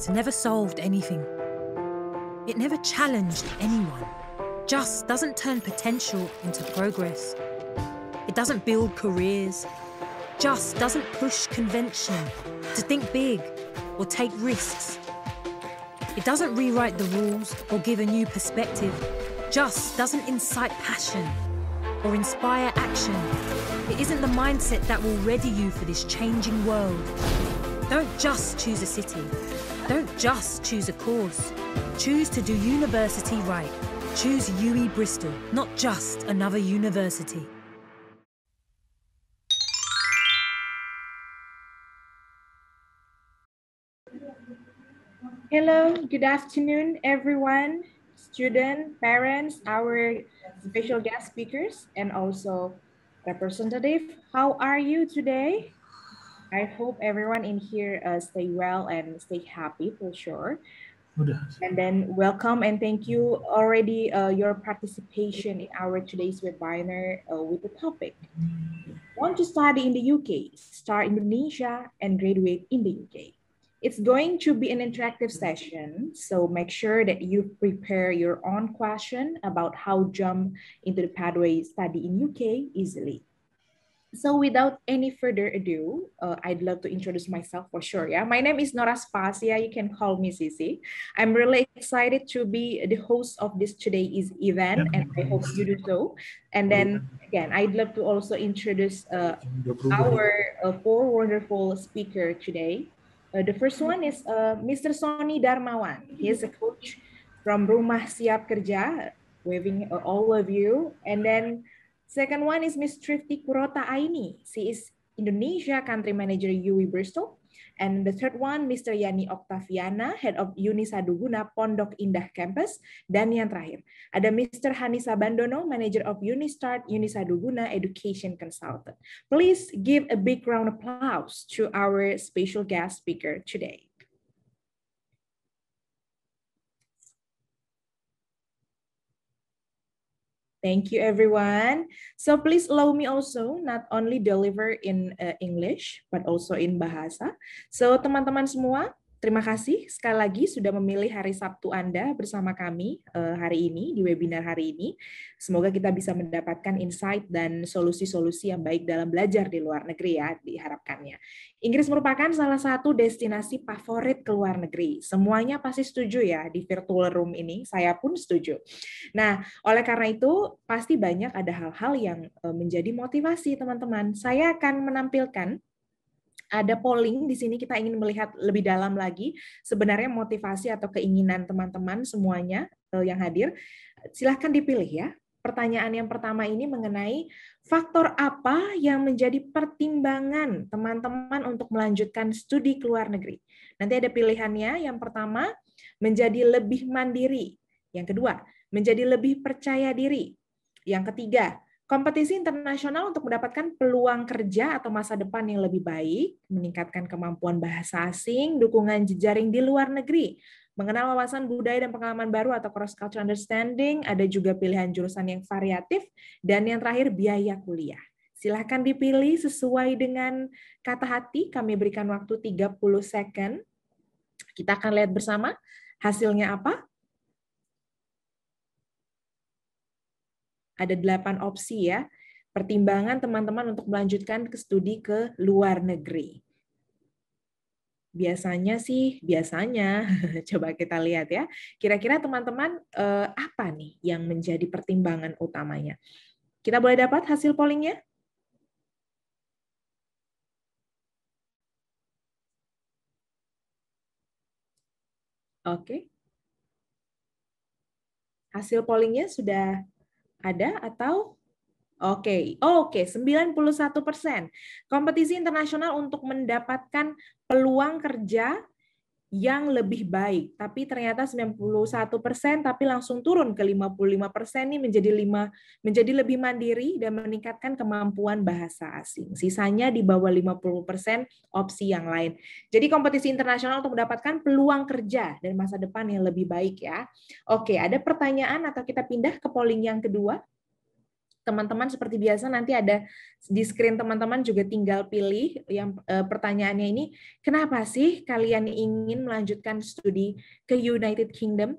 just never solved anything. It never challenged anyone. Just doesn't turn potential into progress. It doesn't build careers. Just doesn't push convention to think big or take risks. It doesn't rewrite the rules or give a new perspective. Just doesn't incite passion or inspire action. It isn't the mindset that will ready you for this changing world. Don't just choose a city. Don't just choose a course. Choose to do university right. Choose UE Bristol, not just another university. Hello, good afternoon, everyone, student, parents, our special guest speakers, and also representative. How are you today? I hope everyone in here stay well and stay happy for sure. And then welcome and thank you already your participation in our today's webinar with the topic. Want to study in the UK, start in Indonesia, and graduate in the UK. It's going to be an interactive session, so make sure that you prepare your own question about how jump into the pathway study in UK easily. So without any further ado, I'd love to introduce myself for sure. Yeah, my name is Nora Spasia. You can call me Sisi. I'm really excited to be the host of this today's event, and I hope you do so. And then again, I'd love to also introduce our four wonderful speakers today. The first one is Mr. Sony Darmawan. He is a coach from Rumah Siap Kerja, waving all of you. And then second one is Miss Trifty Kurota Aini. She is Indonesia Country Manager UE Bristol. And the third one, Mr. Yani Octaviana, Head of Uni Saduguna Pondok Indah Campus. Dan yang terakhir, ada Mr. Hanisa Bandono, Manager of Unistart Uni Saduguna Education Consultant. Please give a big round of applause to our special guest speaker today. Thank you, everyone. So please allow me also not only deliver in English, but also in Bahasa. So teman-teman semua, terima kasih sekali lagi sudah memilih hari Sabtu Anda bersama kami hari ini, di webinar hari ini. Semoga kita bisa mendapatkan insight dan solusi-solusi yang baik dalam belajar di luar negeri ya, diharapkannya. Inggris merupakan salah satu destinasi favorit ke luar negeri. Semuanya pasti setuju ya di virtual room ini, saya pun setuju. Nah, oleh karena itu pasti banyak ada hal-hal yang menjadi motivasi teman-teman. Saya akan menampilkan ada polling di sini, kita ingin melihat lebih dalam lagi sebenarnya motivasi atau keinginan teman-teman semuanya yang hadir. Silahkan dipilih ya. Pertanyaan yang pertama ini mengenai faktor apa yang menjadi pertimbangan teman-teman untuk melanjutkan studi ke luar negeri. Nanti ada pilihannya. Yang pertama, menjadi lebih mandiri. Yang kedua, menjadi lebih percaya diri. Yang ketiga, kompetisi internasional untuk mendapatkan peluang kerja atau masa depan yang lebih baik, meningkatkan kemampuan bahasa asing, dukungan jejaring di luar negeri, mengenal wawasan budaya dan pengalaman baru atau cross-cultural understanding, ada juga pilihan jurusan yang variatif, dan yang terakhir biaya kuliah. Silahkan dipilih sesuai dengan kata hati, kami berikan waktu 30 second. Kita akan lihat bersama hasilnya apa. Ada 8 opsi ya, pertimbangan teman-teman untuk melanjutkan ke studi ke luar negeri. Biasanya, coba kita lihat ya. Kira-kira teman-teman apa nih yang menjadi pertimbangan utamanya? Kita boleh dapat hasil pollingnya? Oke. Hasil pollingnya sudah ada atau? Oke, 91%. Kompetisi internasional untuk mendapatkan peluang kerja yang lebih baik. Tapi ternyata 91%, tapi langsung turun ke 55% ini menjadi lebih mandiri dan meningkatkan kemampuan bahasa asing. Sisanya di bawah 50% opsi yang lain. Jadi kompetisi internasional untuk mendapatkan peluang kerja dan masa depan yang lebih baik ya. Oke, ada pertanyaan atau kita pindah ke polling yang kedua? teman-teman seperti biasa nanti ada di screen teman-teman juga tinggal pilih yang pertanyaannya ini, kenapa sih kalian ingin melanjutkan studi ke United Kingdom?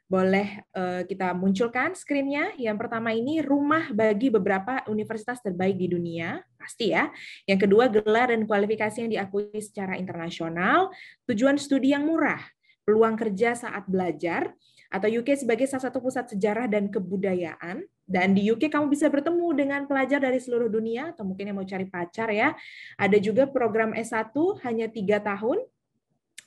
Boleh kita munculkan screen-nya. Yang pertama ini rumah bagi beberapa universitas terbaik di dunia, pasti ya. Yang kedua, gelar dan kualifikasi yang diakui secara internasional, tujuan studi yang murah, peluang kerja saat belajar, atau UK sebagai salah satu pusat sejarah dan kebudayaan. Dan di UK kamu bisa bertemu dengan pelajar dari seluruh dunia, atau mungkin yang mau cari pacar ya. Ada juga program S1 hanya 3 tahun,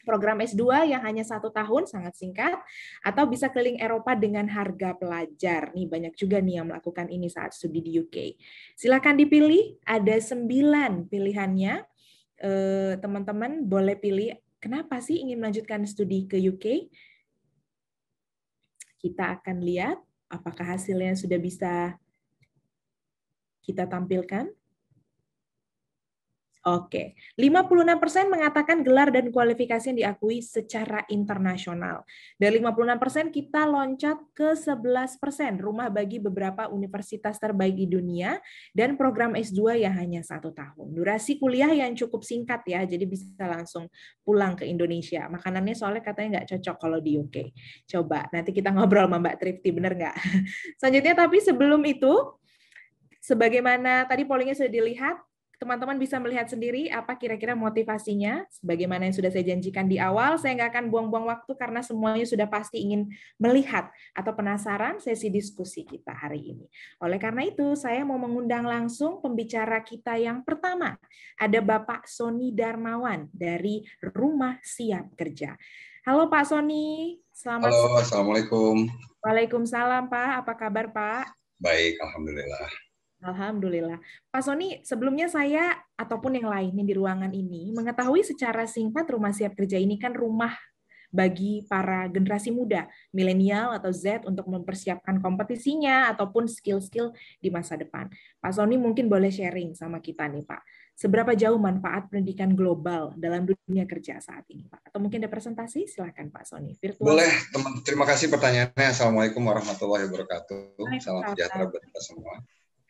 program S2 yang hanya 1 tahun, sangat singkat, atau bisa keliling Eropa dengan harga pelajar. Nih banyak juga nih yang melakukan ini saat studi di UK. Silakan dipilih, ada 9 pilihannya. Teman-teman boleh pilih, kenapa sih ingin melanjutkan studi ke UK? Kita akan lihat apakah hasilnya sudah bisa kita tampilkan. Oke, 56% mengatakan gelar dan kualifikasi yang diakui secara internasional. Dari 56% kita loncat ke 11%, rumah bagi beberapa universitas terbaik di dunia, dan program S2 yang hanya 1 tahun. Durasi kuliah yang cukup singkat ya, jadi bisa langsung pulang ke Indonesia. Makanannya soalnya katanya nggak cocok kalau di UK. Coba, nanti kita ngobrol sama Mbak Trifty, bener nggak? Selanjutnya, tapi sebelum itu, sebagaimana tadi pollingnya sudah dilihat, teman-teman bisa melihat sendiri apa kira-kira motivasinya. Sebagaimana yang sudah saya janjikan di awal, saya nggak akan buang-buang waktu karena semuanya sudah pasti ingin melihat atau penasaran sesi diskusi kita hari ini. Oleh karena itu, saya mau mengundang langsung pembicara kita yang pertama. Ada Bapak Sony Darmawan dari Rumah Siap Kerja. Halo Pak Sony, selamat Halo, siang. Assalamualaikum. Waalaikumsalam Pak, apa kabar Pak? Baik, Alhamdulillah. Alhamdulillah. Pak Sony, sebelumnya saya ataupun yang lainnya di ruangan ini mengetahui secara singkat Rumah Siap Kerja ini kan rumah bagi para generasi muda, milenial atau Z untuk mempersiapkan kompetisinya ataupun skill-skill di masa depan. Pak Sony mungkin boleh sharing sama kita nih Pak. Seberapa jauh manfaat pendidikan global dalam dunia kerja saat ini Pak? Atau mungkin ada presentasi? Silakan Pak Sony. Virtual. Boleh, teman. Terima kasih pertanyaannya. Assalamualaikum warahmatullahi wabarakatuh. Salam sejahtera buat kita semua.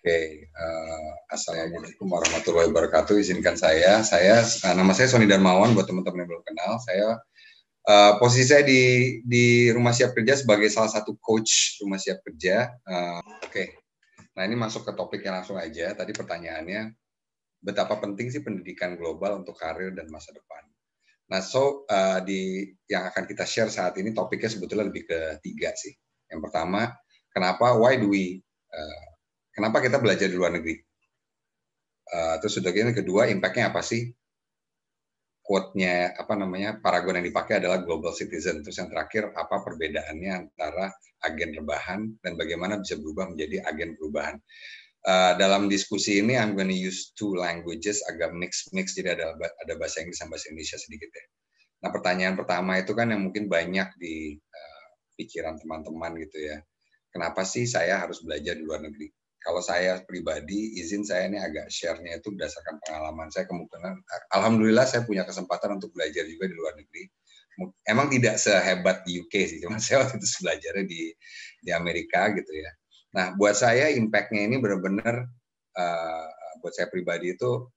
Oke, Assalamualaikum warahmatullahi wabarakatuh. Izinkan saya nama saya Sony Darmawan, buat teman-teman yang belum kenal. Posisi saya di Rumah Siap Kerja sebagai salah satu coach Rumah Siap Kerja. Oke, nah ini masuk ke topik yang langsung aja. Tadi pertanyaannya, betapa penting sih pendidikan global untuk karir dan masa depan. Nah, yang akan kita share saat ini topiknya sebetulnya lebih ke 3 sih. Yang pertama, kenapa kita belajar di luar negeri? Terus yang kedua, impact-nya apa sih? Quote-nya, paragon yang dipakai adalah global citizen. Terus yang terakhir, apa perbedaannya antara agen rebahan dan bagaimana bisa berubah menjadi agen perubahan? Dalam diskusi ini, I'm going to use 2 languages, agak mix, jadi ada bahasa Inggris dan bahasa Indonesia sedikit ya. Nah, pertanyaan pertama itu kan yang mungkin banyak di pikiran teman-teman gitu ya. Kenapa sih saya harus belajar di luar negeri? Kalau saya pribadi, izin saya ini agak share-nya itu berdasarkan pengalaman saya, kemungkinan, alhamdulillah saya punya kesempatan untuk belajar juga di luar negeri. Emang tidak sehebat di UK sih, cuma saya waktu itu belajarnya di Amerika gitu ya. Nah, buat saya impact-nya ini benar-benar, buat saya pribadi itu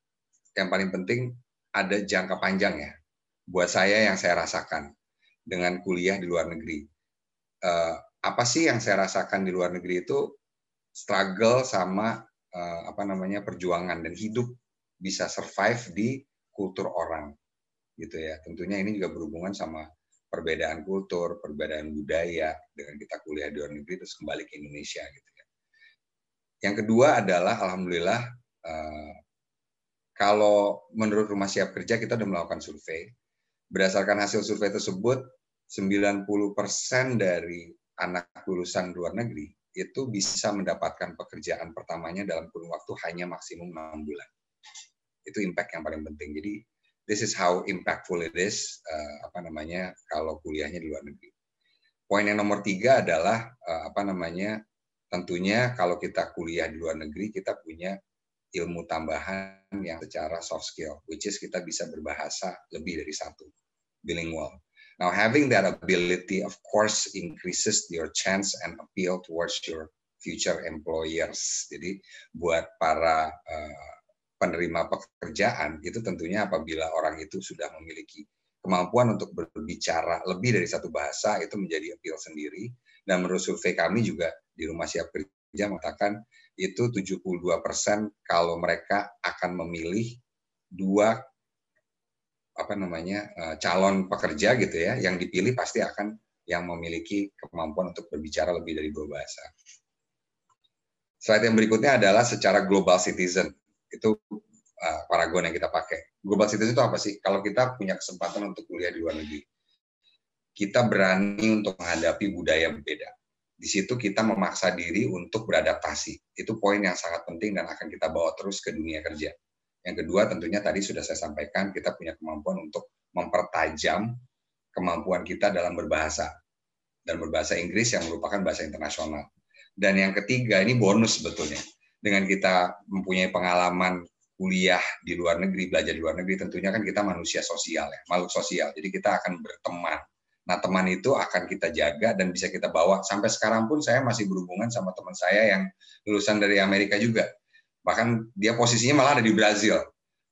yang paling penting ada jangka panjang ya. Buat saya yang saya rasakan dengan kuliah di luar negeri. Apa sih yang saya rasakan di luar negeri itu? Struggle sama perjuangan dan hidup bisa survive di kultur orang gitu ya. Tentunya ini juga berhubungan sama perbedaan kultur, perbedaan budaya dengan kita kuliah di luar negeri terus kembali ke Indonesia gitu ya. Yang kedua adalah alhamdulillah kalau menurut Rumah Siap Kerja kita sudah melakukan survei. Berdasarkan hasil survei tersebut 90% dari anak lulusan luar negeri itu bisa mendapatkan pekerjaan pertamanya dalam kurun waktu hanya maksimum 6 bulan. Itu impact yang paling penting. Jadi this is how impactful it is kalau kuliahnya di luar negeri. Poin yang nomor 3 adalah tentunya kalau kita kuliah di luar negeri kita punya ilmu tambahan yang secara soft skill, which is kita bisa berbahasa lebih dari 1, bilingual. Now, having that ability, of course, increases your chance and appeal towards your future employers. Jadi buat para penerima pekerjaan itu tentunya apabila orang itu sudah memiliki kemampuan untuk berbicara lebih dari satu bahasa itu menjadi appeal sendiri. Dan menurut survei kami juga di Rumah Siap Kerja mengatakan itu 72% kalau mereka akan memilih dua calon pekerja gitu ya, yang dipilih pasti akan yang memiliki kemampuan untuk berbicara lebih dari dua bahasa. Slide yang berikutnya adalah secara global citizen. Itu paragon yang kita pakai. Global citizen itu apa sih? Kalau kita punya kesempatan untuk kuliah di luar negeri, kita berani untuk menghadapi budaya berbeda. Di situ kita memaksa diri untuk beradaptasi. Itu poin yang sangat penting dan akan kita bawa terus ke dunia kerja. Yang kedua tentunya tadi sudah saya sampaikan, kita punya kemampuan untuk mempertajam kemampuan kita dalam berbahasa. Dan berbahasa Inggris yang merupakan bahasa internasional. Dan yang ketiga, ini bonus sebetulnya. Dengan kita mempunyai pengalaman kuliah di luar negeri, belajar di luar negeri, tentunya kan kita manusia sosial, ya, makhluk sosial. Jadi kita akan berteman. Nah, teman itu akan kita jaga dan bisa kita bawa. Sampai sekarang pun saya masih berhubungan sama teman saya yang lulusan dari Amerika juga. Bahkan dia posisinya malah ada di Brazil.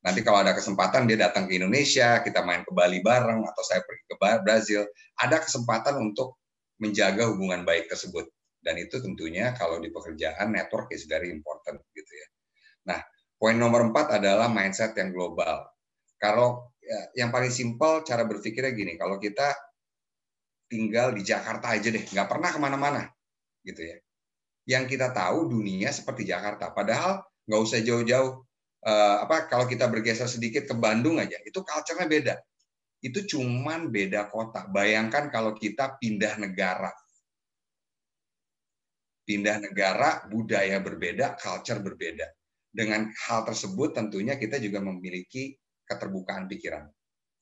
Nanti kalau ada kesempatan dia datang ke Indonesia, kita main ke Bali bareng, atau saya pergi ke Brazil, ada kesempatan untuk menjaga hubungan baik tersebut. Dan itu tentunya kalau di pekerjaan, network is very important gitu ya. Nah, poin nomor 4 adalah mindset yang global. Kalau yang paling simpel cara berpikirnya gini, kalau kita tinggal di Jakarta aja deh, nggak pernah kemana-mana gitu ya. Yang kita tahu dunia seperti Jakarta, padahal nggak usah jauh-jauh. Kalau kita bergeser sedikit ke Bandung aja, itu culture-nya beda. Itu cuman beda kota. Bayangkan kalau kita pindah negara. Pindah negara, budaya berbeda, culture berbeda. Dengan hal tersebut tentunya kita juga memiliki keterbukaan pikiran.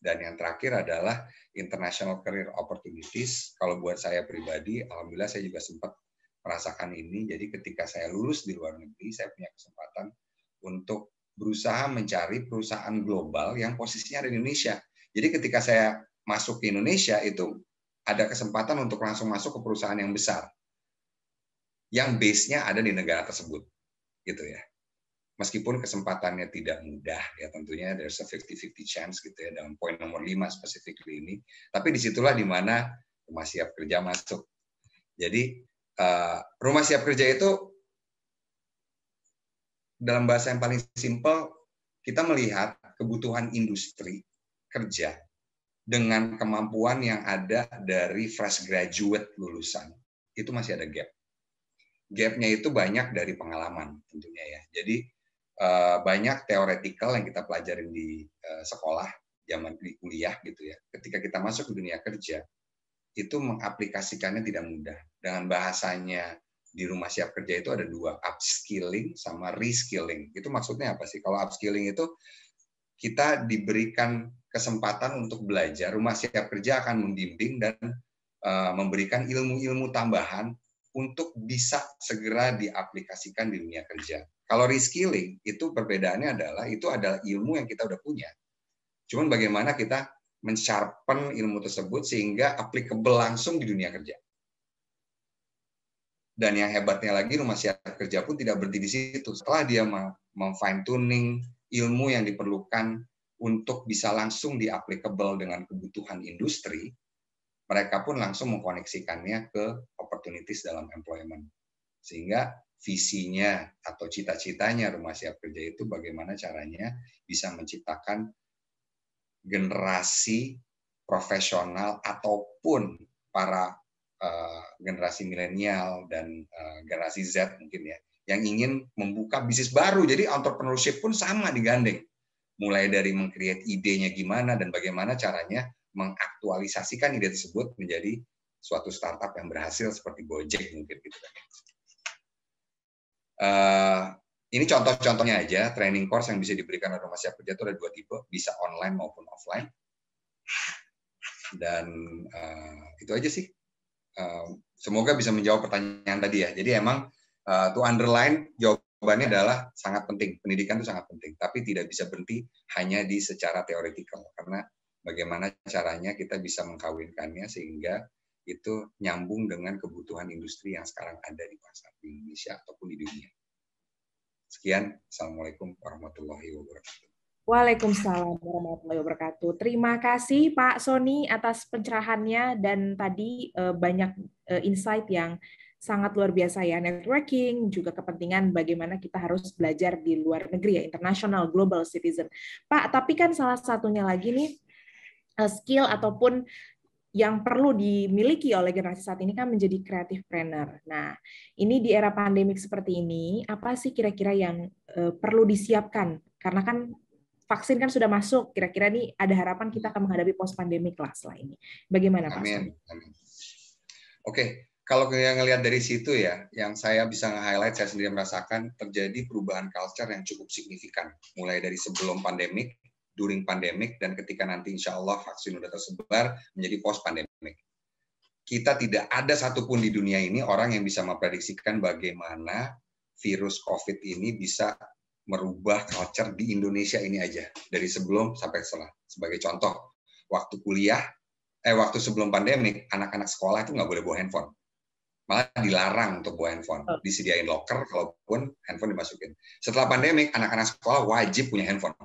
Dan yang terakhir adalah international career opportunities. Kalau buat saya pribadi, alhamdulillah saya juga sempat merasakan ini. Jadi ketika saya lulus di luar negeri, saya punya kesempatan untuk berusaha mencari perusahaan global yang posisinya ada di Indonesia. Jadi ketika saya masuk ke Indonesia, itu ada kesempatan untuk langsung masuk ke perusahaan yang besar. Yang base-nya ada di negara tersebut. Gitu ya. Meskipun kesempatannya tidak mudah, ya tentunya there's a 50-50 chance gitu ya, dalam poin nomor 5 specifically ini. Tapi disitulah di mana Rumah Siap Kerja masuk. Jadi Rumah Siap Kerja itu dalam bahasa yang paling simpel, kita melihat kebutuhan industri kerja dengan kemampuan yang ada dari fresh graduate lulusan. Itu masih ada gap. Gap-nya itu banyak dari pengalaman tentunya ya. Jadi banyak teoretikal yang kita pelajarin di sekolah, zaman di kuliah gitu ya. Ketika kita masuk ke dunia kerja, itu mengaplikasikannya tidak mudah. Dengan bahasanya di Rumah Siap Kerja itu ada dua, upskilling sama reskilling. Itu maksudnya apa sih? Kalau upskilling itu kita diberikan kesempatan untuk belajar, Rumah Siap Kerja akan membimbing dan memberikan ilmu-ilmu tambahan untuk bisa segera diaplikasikan di dunia kerja. Kalau reskilling itu perbedaannya adalah itu adalah ilmu yang kita udah punya. Cuman bagaimana kita men-sharpen ilmu tersebut sehingga applicable langsung di dunia kerja. Dan yang hebatnya lagi Rumah Siap Kerja pun tidak berhenti di situ. Setelah dia mem-fine tuning ilmu yang diperlukan untuk bisa langsung di-applicable dengan kebutuhan industri, mereka pun langsung mengkoneksikannya ke opportunities dalam employment. Sehingga visinya atau cita-citanya Rumah Siap Kerja itu bagaimana caranya bisa menciptakan generasi profesional ataupun para generasi milenial dan generasi Z mungkin ya, yang ingin membuka bisnis baru. Jadi entrepreneurship pun sama digandeng. Mulai dari meng-create idenya gimana dan bagaimana caranya mengaktualisasikan ide tersebut menjadi suatu startup yang berhasil seperti Gojek mungkin gitu kan. Ini contoh-contohnya aja, training course yang bisa diberikan oleh Rumah Siap Kerja itu ada dua tipe, bisa online maupun offline. Dan itu aja sih. Semoga bisa menjawab pertanyaan tadi ya. Jadi emang to underline jawabannya adalah sangat penting. Pendidikan itu sangat penting, tapi tidak bisa berhenti hanya di secara teoretikal. Karena bagaimana caranya kita bisa mengkawinkannya sehingga itu nyambung dengan kebutuhan industri yang sekarang ada di pasar di Indonesia ataupun di dunia. Sekian, Assalamualaikum warahmatullahi wabarakatuh. Waalaikumsalam warahmatullahi wabarakatuh. Terima kasih Pak Sony atas pencerahannya dan tadi banyak insight yang sangat luar biasa ya, networking, juga kepentingan bagaimana kita harus belajar di luar negeri ya, international global citizen. Pak, tapi kan salah satunya lagi nih skill ataupun yang perlu dimiliki oleh generasi saat ini kan menjadi creative planner. Nah, ini di era pandemik seperti ini, apa sih kira-kira yang perlu disiapkan? Karena kan vaksin kan sudah masuk, kira-kira nih ada harapan kita akan menghadapi post pandemik lah setelah ini. Bagaimana Pak? Amin. Oke, kalau yang ngelihat dari situ ya, yang saya bisa nge-highlight, saya sendiri merasakan terjadi perubahan culture yang cukup signifikan. Mulai dari sebelum pandemik, during pandemic, dan ketika nanti insya Allah vaksin sudah tersebar menjadi post pandemic. Kita tidak ada satupun di dunia ini orang yang bisa memprediksikan bagaimana virus COVID ini bisa merubah culture di Indonesia ini aja, dari sebelum sampai setelah. Sebagai contoh, waktu waktu sebelum pandemik, anak-anak sekolah itu nggak boleh bawa handphone. Malah dilarang untuk bawa handphone. Disediain locker, kalaupun handphone dimasukin. Setelah pandemik, anak-anak sekolah wajib punya handphone.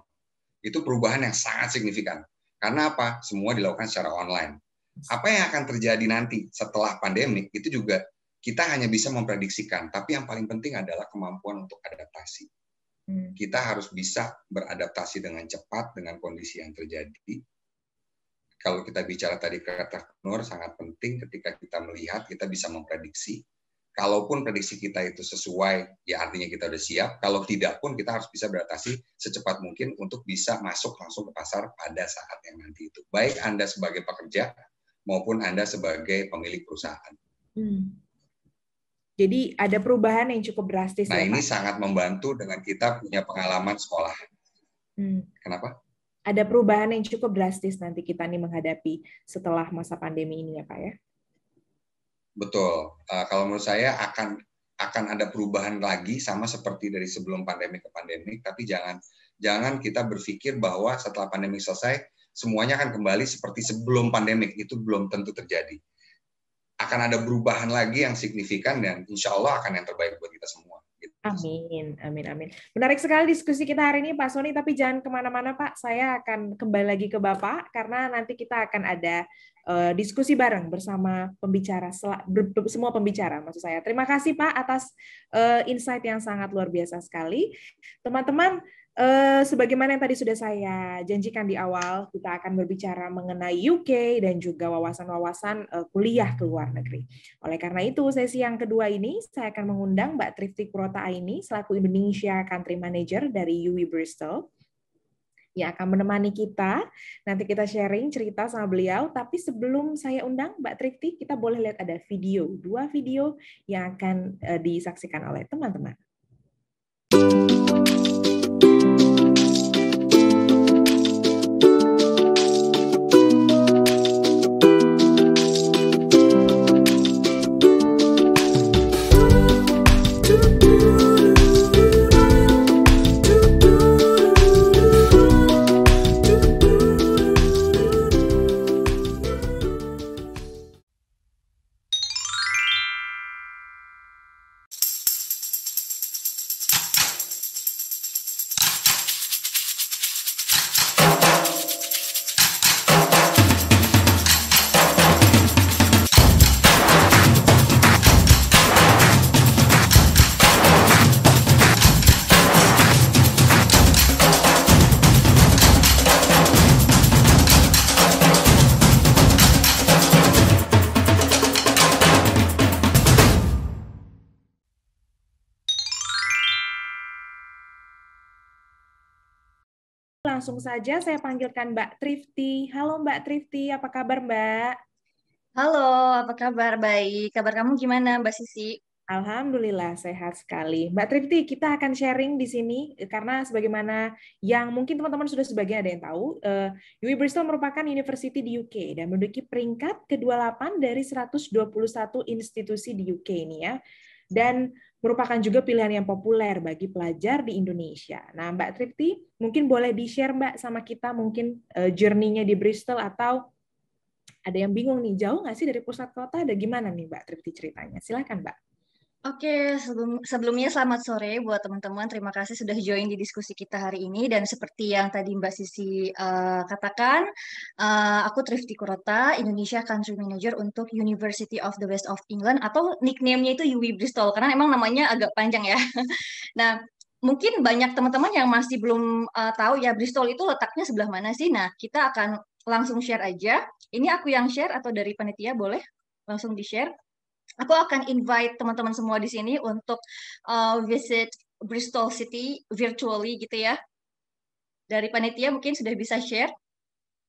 Itu perubahan yang sangat signifikan. Karena apa? Semua dilakukan secara online. Apa yang akan terjadi nanti setelah pandemik, itu juga kita hanya bisa memprediksikan. Tapi yang paling penting adalah kemampuan untuk adaptasi. Kita harus bisa beradaptasi dengan cepat dengan kondisi yang terjadi. Kalau kita bicara tadi kata Nur, sangat penting ketika kita melihat, kita bisa memprediksi. Kalaupun prediksi kita itu sesuai, ya artinya kita udah siap. Kalau tidak pun kita harus bisa beradaptasi secepat mungkin untuk bisa masuk langsung ke pasar pada saat yang nanti itu. Baik Anda sebagai pekerja maupun Anda sebagai pemilik perusahaan. Jadi ada perubahan yang cukup drastis. Nah, ya, ini Pak? sangat membantu dengan kita punya pengalaman sekolah. Kenapa? Ada perubahan yang cukup drastis nanti kita nih menghadapi setelah masa pandemi ini ya Pak ya? Betul. Kalau menurut saya akan ada perubahan lagi sama seperti dari sebelum pandemi ke pandemi, tapi jangan kita berpikir bahwa setelah pandemi selesai semuanya akan kembali seperti sebelum pandemi. Itu belum tentu terjadi. Akan ada perubahan lagi yang signifikan dan insya Allah akan yang terbaik buat kita semua. Amin, amin, amin. Menarik sekali diskusi kita hari ini Pak Sony, tapi jangan kemana-mana Pak. Saya akan kembali lagi ke Bapak karena nanti kita akan ada diskusi bareng bersama pembicara, semua pembicara maksud saya. Terima kasih Pak atas insight yang sangat luar biasa sekali. Teman-teman, sebagaimana yang tadi sudah saya janjikan di awal, kita akan berbicara mengenai UK dan juga wawasan-wawasan kuliah ke luar negeri. Oleh karena itu, sesi yang kedua ini saya akan mengundang Mbak Trifty Kurota Aini selaku Indonesia Country Manager dari UWI Bristol yang akan menemani kita. Nanti kita sharing cerita sama beliau, tapi sebelum saya undang Mbak Trifty, kita boleh lihat ada dua video yang akan disaksikan oleh teman-teman. Langsung saja saya panggilkan Mbak Trifty. Halo Mbak Trifty, apa kabar Mbak? Halo, apa kabar? Baik. Kabar kamu gimana, Mbak Sisi? Alhamdulillah sehat sekali. Mbak Trifty, kita akan sharing di sini karena sebagaimana yang mungkin teman-teman sudah sebagian ada yang tahu, UWI Bristol merupakan university di UK dan menduduki peringkat ke-28 dari 121 institusi di UK ini ya. Dan merupakan juga pilihan yang populer bagi pelajar di Indonesia. Nah, Mbak Trifty, mungkin boleh di-share Mbak sama kita mungkin journey-nya di Bristol atau Ada yang bingung nih, jauh nggak sih dari pusat kota? Ada gimana nih Mbak Tripti ceritanya? Silakan Mbak. Oke, sebelumnya selamat sore buat teman-teman. Terima kasih sudah join di diskusi kita hari ini. Dan seperti yang tadi Mbak Sisi katakan, aku Trifty Kurota, Indonesia Country Manager untuk University of the West of England, atau nickname-nya itu UWI Bristol, karena emang namanya agak panjang ya. Nah, mungkin banyak teman-teman yang masih belum tahu ya Bristol itu letaknya sebelah mana sih. Nah, kita akan langsung share aja. Ini aku yang share atau dari panitia boleh langsung di-share. Aku akan invite teman-teman semua di sini untuk visit Bristol City virtually gitu ya. Dari panitia mungkin sudah bisa share.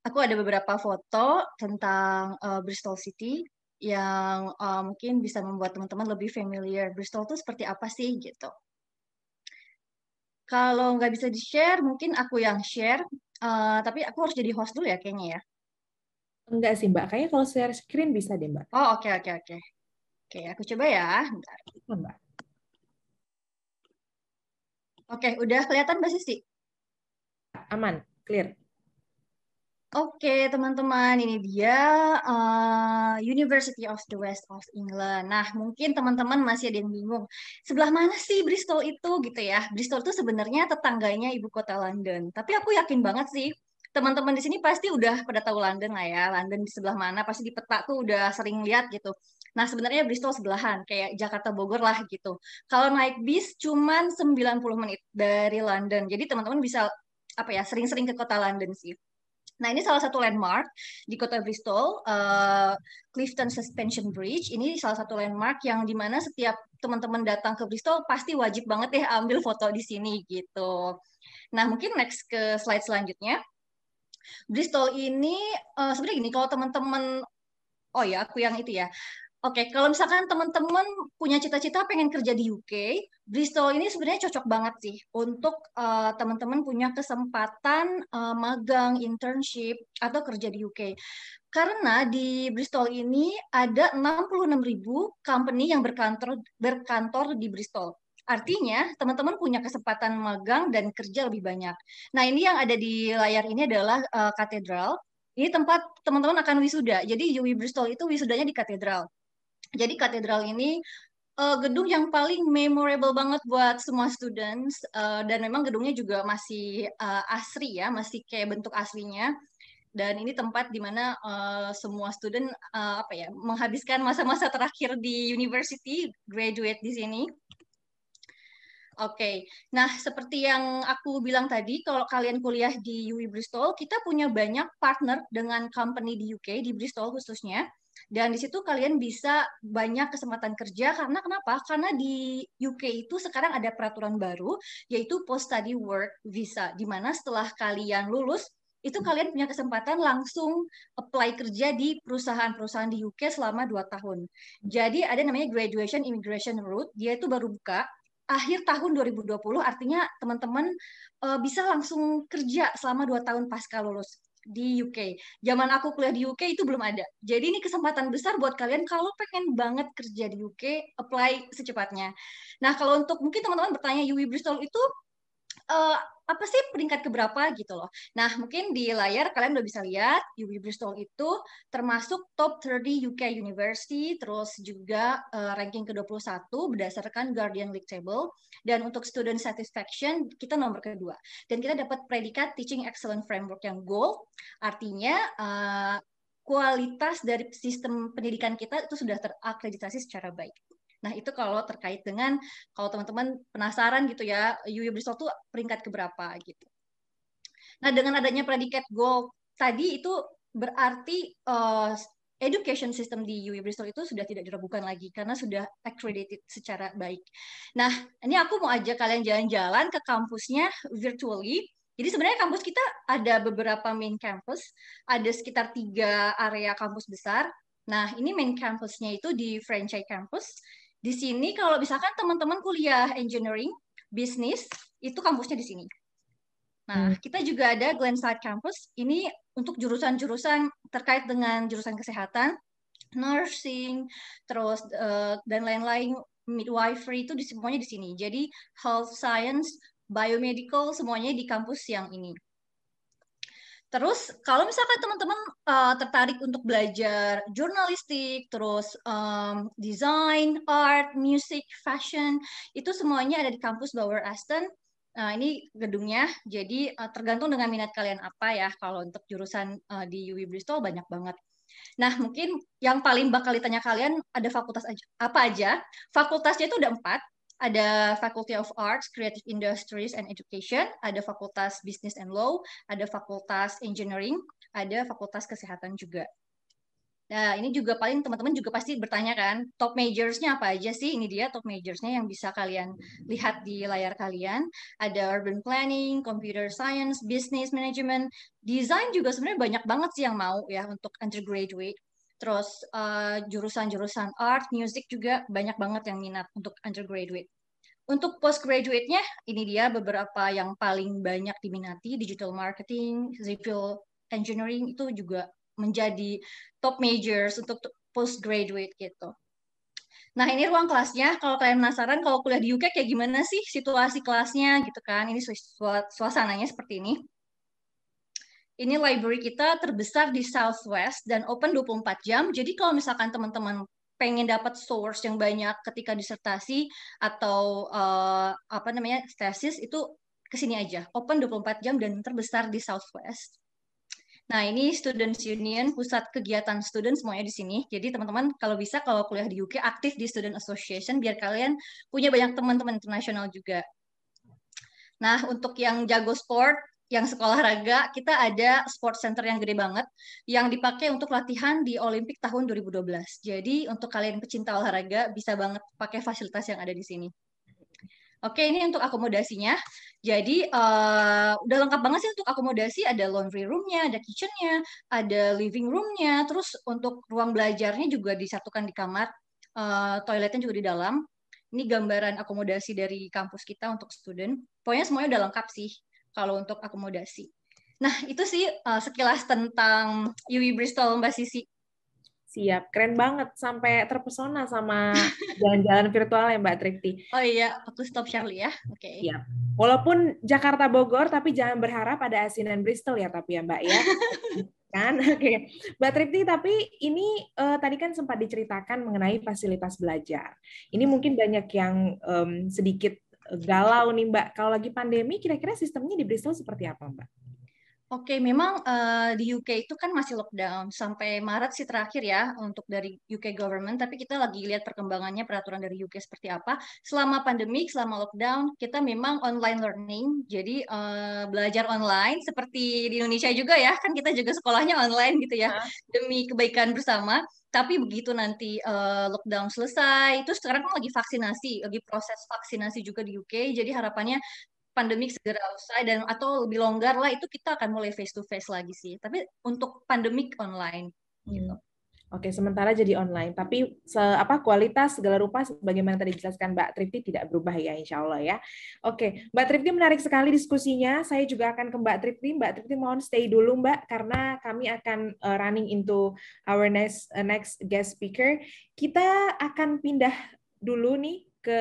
Aku ada beberapa foto tentang Bristol City yang mungkin bisa membuat teman-teman lebih familiar. Bristol itu seperti apa sih gitu. Kalau nggak bisa di-share, mungkin aku yang share. Tapi aku harus jadi host dulu ya kayaknya ya. Enggak sih Mbak, kayaknya kalau share screen bisa deh Mbak. Oh, oke, oke, oke. Oke, aku coba ya. Bentar. Bisa, Mbak. Oke, udah kelihatan Mbak Sisi? Aman, clear. Oke, teman-teman, ini dia University of the West of England. Nah, mungkin teman-teman masih ada yang bingung, sebelah mana sih Bristol itu gitu ya? Bristol itu sebenarnya tetangganya ibu kota London. Tapi aku yakin banget sih, teman-teman di sini pasti udah pada tahu London lah ya. London di sebelah mana, pasti di peta tuh udah sering lihat gitu. Nah, sebenarnya Bristol sebelahan, kayak Jakarta Bogor lah gitu. Kalau naik bis cuman 90 menit dari London. Jadi teman-teman bisa apa ya, sering-sering ke kota London sih. Nah, ini salah satu landmark di kota Bristol, Clifton Suspension Bridge. Ini salah satu landmark yang dimana setiap teman-teman datang ke Bristol pasti wajib banget ya ambil foto di sini gitu. Nah, mungkin next ke slide selanjutnya. Bristol ini sebenarnya gini, kalau teman-teman, oh ya, aku yang itu ya. Oke, kalau misalkan teman-teman punya cita-cita pengen kerja di UK, Bristol ini sebenarnya cocok banget sih untuk teman-teman punya kesempatan magang, internship, atau kerja di UK. Karena di Bristol ini ada 66.000 company yang berkantor di Bristol. Artinya, teman-teman punya kesempatan magang dan kerja lebih banyak. Nah, ini yang ada di layar ini adalah katedral. Ini tempat teman-teman akan wisuda. Jadi, UWI Bristol itu wisudanya di katedral. Jadi katedral ini gedung yang paling memorable banget buat semua students dan memang gedungnya juga masih asri ya, masih kayak bentuk aslinya. Dan ini tempat di mana semua student apa ya, menghabiskan masa-masa terakhir di university, graduate di sini. Oke, nah seperti yang aku bilang tadi, kalau kalian kuliah di UWI Bristol, kita punya banyak partner dengan company di UK, di Bristol khususnya. Dan di situ kalian bisa banyak kesempatan kerja, karena kenapa? Karena di UK itu sekarang ada peraturan baru, yaitu post-study work visa, di mana setelah kalian lulus, itu kalian punya kesempatan langsung apply kerja di perusahaan-perusahaan di UK selama 2 tahun. Jadi ada namanya Graduation Immigration Route, dia itu baru buka akhir tahun 2020, artinya teman-teman bisa langsung kerja selama 2 tahun pasca lulus di UK. Zaman aku kuliah di UK itu belum ada. Jadi ini kesempatan besar buat kalian kalau pengen banget kerja di UK, apply secepatnya. Nah, kalau untuk mungkin teman-teman bertanya UWI Bristol itu apa sih peringkat keberapa gitu loh. Nah, mungkin di layar kalian udah bisa lihat UWI Bristol itu termasuk top 30 UK University, terus juga ranking ke-21 berdasarkan Guardian League Table, dan untuk student satisfaction kita nomor kedua. Dan kita dapat predikat Teaching Excellence Framework yang gold, artinya kualitas dari sistem pendidikan kita itu sudah terakreditasi secara baik. Nah, itu kalau terkait dengan, kalau teman-teman penasaran gitu ya, UWI Bristol tuh peringkat keberapa gitu. Nah, dengan adanya predikat gold tadi itu berarti education system di UWI Bristol itu sudah tidak diragukan lagi karena sudah accredited secara baik. Nah, ini aku mau ajak kalian jalan-jalan ke kampusnya virtually. Jadi sebenarnya kampus kita ada beberapa main campus, ada sekitar 3 area kampus besar. Nah, ini main campusnya itu di Franchise Campus. Di sini kalau misalkan teman-teman kuliah engineering, bisnis, itu kampusnya di sini. Nah, kita juga ada Glenside Campus. Ini untuk jurusan-jurusan terkait dengan jurusan kesehatan, nursing, terus dan lain-lain, midwifery itu semuanya di sini. Jadi health science, biomedical semuanya di kampus yang ini. Terus kalau misalkan teman-teman tertarik untuk belajar jurnalistik, terus desain, art, music, fashion, itu semuanya ada di kampus Bauer Aston. Nah, ini gedungnya, jadi tergantung dengan minat kalian apa ya. Kalau untuk jurusan di UW Bristol banyak banget. Nah, mungkin yang paling bakal ditanya kalian ada fakultas apa aja. Fakultasnya itu ada 4. Ada Faculty of Arts, Creative Industries and Education, ada Fakultas Business and Law, ada Fakultas Engineering, ada Fakultas Kesehatan juga. Nah, ini juga paling teman-teman juga pasti bertanya kan, top majors-nya apa aja sih? Ini dia top majors-nya yang bisa kalian lihat di layar kalian. Ada Urban Planning, Computer Science, Business Management, Design juga sebenarnya banyak banget sih yang mau ya untuk undergraduate. Terus jurusan-jurusan art, music juga banyak banget yang minat untuk undergraduate. Untuk postgraduate-nya, ini dia beberapa yang paling banyak diminati, digital marketing, civil engineering itu juga menjadi top majors untuk postgraduate gitu. Nah, ini ruang kelasnya. Kalau kalian penasaran, kalau kuliah di UK kayak gimana sih situasi kelasnya gitu kan. Ini suasananya seperti ini. Ini library kita terbesar di Southwest dan open 24 jam. Jadi kalau misalkan teman-teman pengen dapat source yang banyak ketika disertasi atau tesis itu kesini aja. Open 24 jam dan terbesar di Southwest. Nah, ini Students Union, pusat kegiatan student semuanya di sini. Jadi teman-teman kalau bisa kalau kuliah di UK aktif di Student Association biar kalian punya banyak teman-teman internasional juga. Nah, untuk yang jago sport, yang sekolah raga, kita ada sport center yang gede banget yang dipakai untuk latihan di Olimpik tahun 2012. Jadi untuk kalian pecinta olahraga bisa banget pakai fasilitas yang ada di sini. Oke, ini untuk akomodasinya. Jadi udah lengkap banget sih untuk akomodasi. Ada laundry room-nya, ada kitchen-nya, ada living room-nya. Terus untuk ruang belajarnya juga disatukan di kamar. Toiletnya juga di dalam. Ini gambaran akomodasi dari kampus kita untuk student. Pokoknya semuanya udah lengkap sih kalau untuk akomodasi. Nah, itu sih sekilas tentang UW Bristol, Mbak Sisi. Siap, keren banget. Sampai terpesona sama jalan-jalan virtual ya Mbak Trifty. Oh iya, aku stop Shirley ya. Oke. Siap. Walaupun Jakarta Bogor, tapi jangan berharap ada asinan Bristol ya, tapi ya Mbak ya. Kan? Oke. Mbak Trifty, tapi ini tadi kan sempat diceritakan mengenai fasilitas belajar. Ini mungkin banyak yang sedikit galau nih Mbak. Kalau lagi pandemi, kira-kira sistemnya di Bristol seperti apa Mbak? Oke, memang di UK itu kan masih lockdown sampai Maret sih terakhir ya untuk dari UK government, tapi kita lagi lihat perkembangannya peraturan dari UK seperti apa. Selama pandemik, selama lockdown, kita memang online learning, jadi belajar online seperti di Indonesia juga ya, kan kita juga sekolahnya online gitu ya, demi kebaikan bersama. Tapi begitu nanti lockdown selesai, itu sekarang kan lagi vaksinasi, lagi proses vaksinasi juga di UK, jadi harapannya pandemik segera usai dan atau lebih longgar lah itu kita akan mulai face to face lagi sih. Tapi untuk pandemik online gitu. Oke, sementara jadi online. Tapi kualitas segala rupa sebagaimana tadi dijelaskan Mbak Trifty tidak berubah ya insya Allah ya. Oke, Mbak Trifty menarik sekali diskusinya. Saya juga akan ke Mbak Trifty. Mbak Trifty mohon stay dulu Mbak karena kami akan running into our next guest speaker. Kita akan pindah dulu nih ke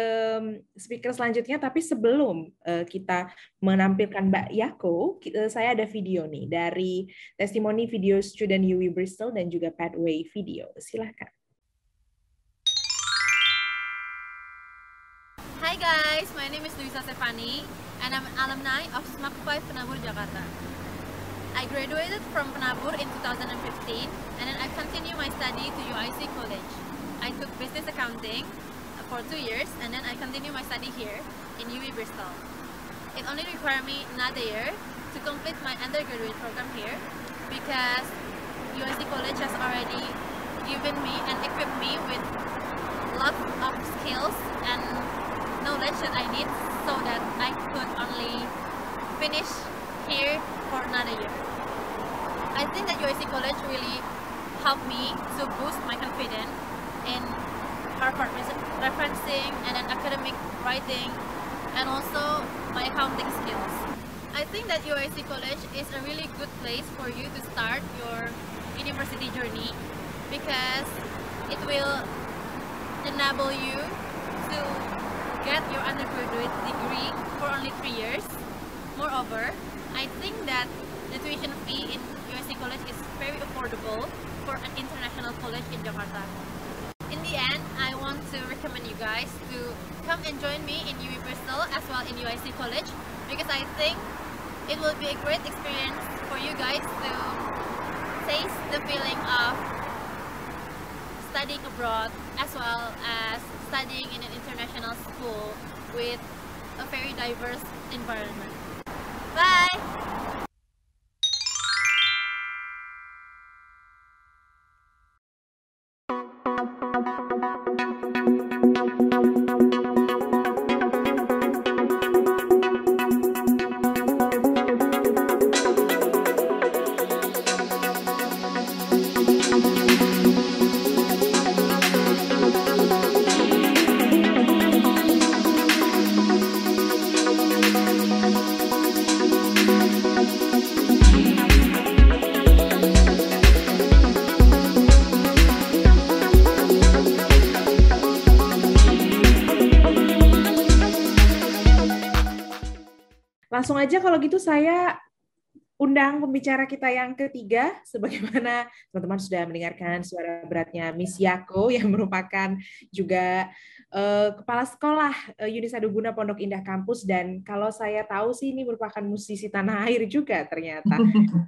speaker selanjutnya, tapi sebelum kita menampilkan Mbak Yako, saya ada video nih dari testimoni video student UW Bristol dan juga Pathway video. Silahkan. Hi guys, my name is Luisa Stefani and I'm an alumni of SMAC 5 Penabur, Jakarta. I graduated from Penabur in 2015 and then I continue my study to UIC College. I took business accounting for 2 years and then I continue my study here in UW Bristol. It only required me another year to complete my undergraduate program here because UIC College has already given me and equipped me with lots of skills and knowledge that I need so that I could only finish here for another year. I think that UIC College really helped me to boost my confidence in Harvard referencing and then academic writing and also my accounting skills. I think that UIC College is a really good place for you to start your university journey because it will enable you to get your undergraduate degree for only 3 years. Moreover, I think that the tuition fee in UIC College is very affordable for an international college in Jakarta. In the end, I want to recommend you guys to come and join me in UWI Bristol as well in UIC College, because I think it will be a great experience for you guys to taste the feeling of studying abroad as well as studying in an international school with a very diverse environment. Bye! Langsung aja kalau gitu saya undang pembicara kita yang ketiga, sebagaimana teman-teman sudah mendengarkan suara beratnya Miss Yako yang merupakan juga kepala sekolah Yunisa Duguna Pondok Indah Kampus, dan kalau saya tahu sih ini merupakan musisi tanah air juga ternyata.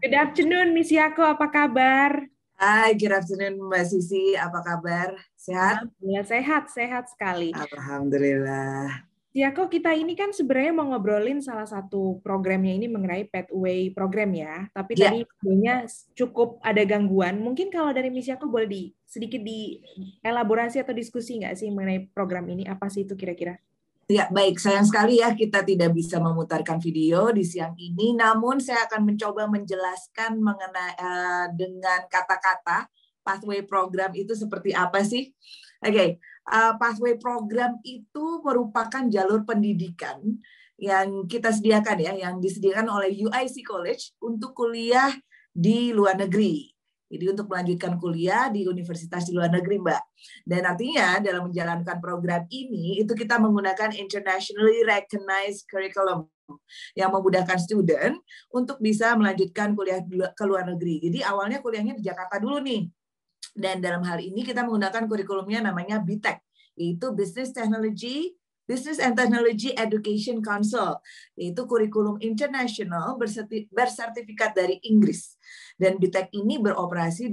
Good afternoon Miss Yako, apa kabar? Hai, good afternoon Mbak Sisi, apa kabar? Sehat? Ya, sehat sekali. Alhamdulillah. Ya, kok kita ini kan sebenarnya mau ngobrolin salah satu programnya ini mengenai Pathway program ya. Tapi tadi sebenarnya cukup ada gangguan. Mungkin kalau dari Miss Yako boleh sedikit dielaborasi atau diskusi nggak sih mengenai program ini? Apa sih itu kira-kira? Ya, baik. Sayang sekali ya kita tidak bisa memutarkan video di siang ini. Namun saya akan mencoba menjelaskan mengenai dengan kata-kata Pathway program itu seperti apa sih? Oke. Pathway program itu merupakan jalur pendidikan yang kita sediakan ya, yang disediakan oleh UIC College untuk kuliah di luar negeri. Jadi untuk melanjutkan kuliah di universitas di luar negeri, Mbak. Dan artinya dalam menjalankan program ini itu kita menggunakan internationally recognized curriculum yang memudahkan student untuk bisa melanjutkan kuliah ke luar negeri. Jadi awalnya kuliahnya di Jakarta dulu nih. Dan dalam hal ini kita menggunakan kurikulumnya namanya BTEC, yaitu Business and Technology Education Council, yaitu kurikulum internasional bersertifikat dari Inggris. Dan BTEC ini beroperasi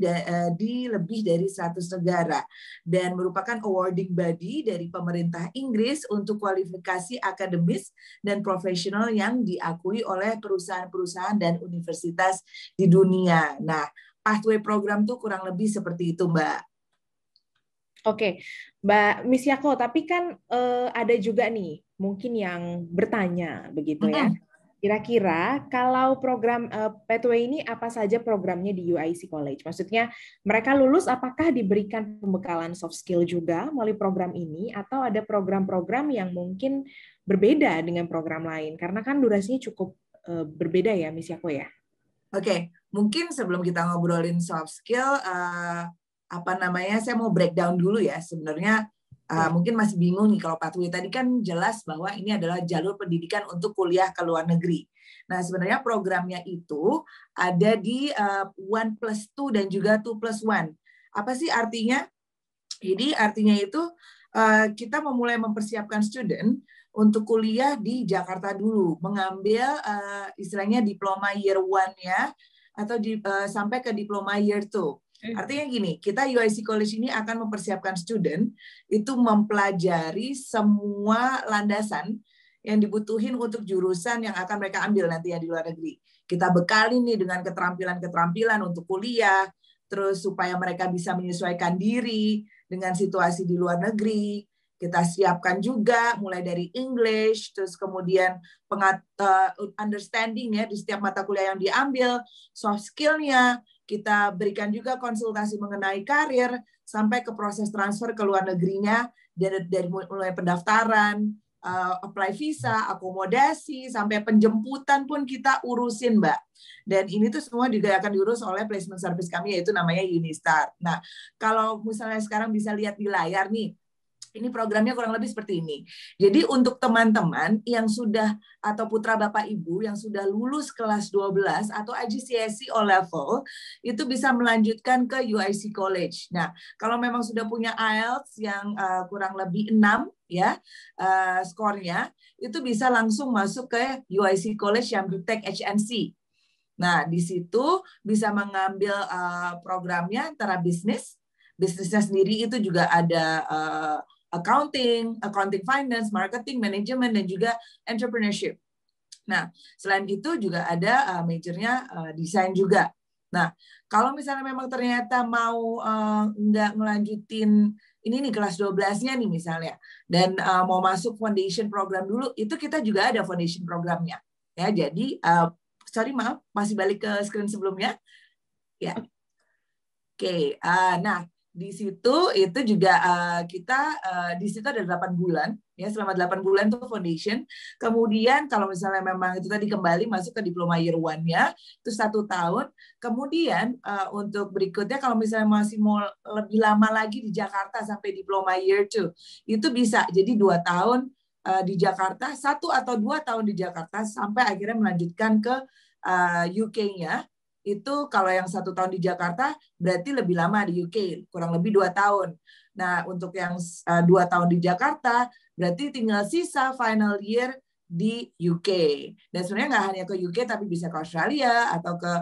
di lebih dari 100 negara dan merupakan awarding body dari pemerintah Inggris untuk kualifikasi akademis dan profesional yang diakui oleh perusahaan-perusahaan dan universitas di dunia. Nah, Pathway program tuh kurang lebih seperti itu, Mbak. Oke, Mbak Miss Yako, tapi kan ada juga nih mungkin yang bertanya begitu ya. Kira-kira kalau program Pathway ini apa saja programnya di UIC College? Maksudnya mereka lulus apakah diberikan pembekalan soft skill juga melalui program ini, atau ada program-program yang mungkin berbeda dengan program lain? Karena kan durasinya cukup berbeda ya, Miss Yako ya. Oke, mungkin sebelum kita ngobrolin soft skill, saya mau breakdown dulu ya. Sebenarnya mungkin masih bingung nih kalau Pathway tadi kan jelas bahwa ini adalah jalur pendidikan untuk kuliah ke luar negeri. Nah, sebenarnya programnya itu ada di 1+2 dan juga 2+1. Apa sih artinya? Jadi artinya itu kita memulai mempersiapkan student untuk kuliah di Jakarta dulu, mengambil istilahnya diploma year 1 ya, atau sampai ke diploma year 2. Artinya gini, kita UIC College ini akan mempersiapkan student itu mempelajari semua landasan yang dibutuhin untuk jurusan yang akan mereka ambil nanti ya di luar negeri. Kita bekali nih dengan keterampilan-keterampilan untuk kuliah, terus supaya mereka bisa menyesuaikan diri dengan situasi di luar negeri. Kita siapkan juga mulai dari English, terus kemudian understanding ya di setiap mata kuliah yang diambil, soft skill-nya, kita berikan juga konsultasi mengenai karir, sampai ke proses transfer ke luar negerinya, dari mulai pendaftaran, apply visa, akomodasi, sampai penjemputan pun kita urusin, Mbak. Dan ini tuh semua juga akan diurus oleh placement service kami, yaitu namanya Unistar. Nah, kalau misalnya sekarang bisa lihat di layar nih, Ini programnya kurang lebih seperti ini. Jadi untuk teman-teman yang sudah atau putra Bapak Ibu yang sudah lulus kelas 12 atau IGCSE O level itu bisa melanjutkan ke UIC College. Nah, kalau memang sudah punya IELTS yang kurang lebih 6 ya skornya, itu bisa langsung masuk ke UIC College yang BTech HNC. Nah, di situ bisa mengambil programnya antara bisnisnya sendiri itu juga ada accounting finance, marketing, manajemen, dan juga entrepreneurship. Nah, selain itu juga ada majornya desain juga. Nah, kalau misalnya memang ternyata mau nggak ngelanjutin ini nih kelas 12-nya nih misalnya, dan mau masuk foundation program dulu, itu kita juga ada foundation programnya. Ya, jadi, sorry maaf, masih balik ke screen sebelumnya. Ya, oke. Nah, di situ itu juga kita di situ ada 8 bulan ya, selama 8 bulan tuh foundation. Kemudian kalau misalnya memang itu tadi kembali masuk ke diploma year 1-nya itu 1 tahun. Kemudian untuk berikutnya kalau misalnya masih mau lebih lama lagi di Jakarta sampai diploma year 2 itu bisa jadi 2 tahun di Jakarta, 1 atau 2 tahun di Jakarta sampai akhirnya melanjutkan ke UK-nya. Itu kalau yang 1 tahun di Jakarta berarti lebih lama di UK, kurang lebih 2 tahun. Nah, untuk yang 2 tahun di Jakarta berarti tinggal sisa final year di UK. Dan sebenarnya nggak hanya ke UK tapi bisa ke Australia atau ke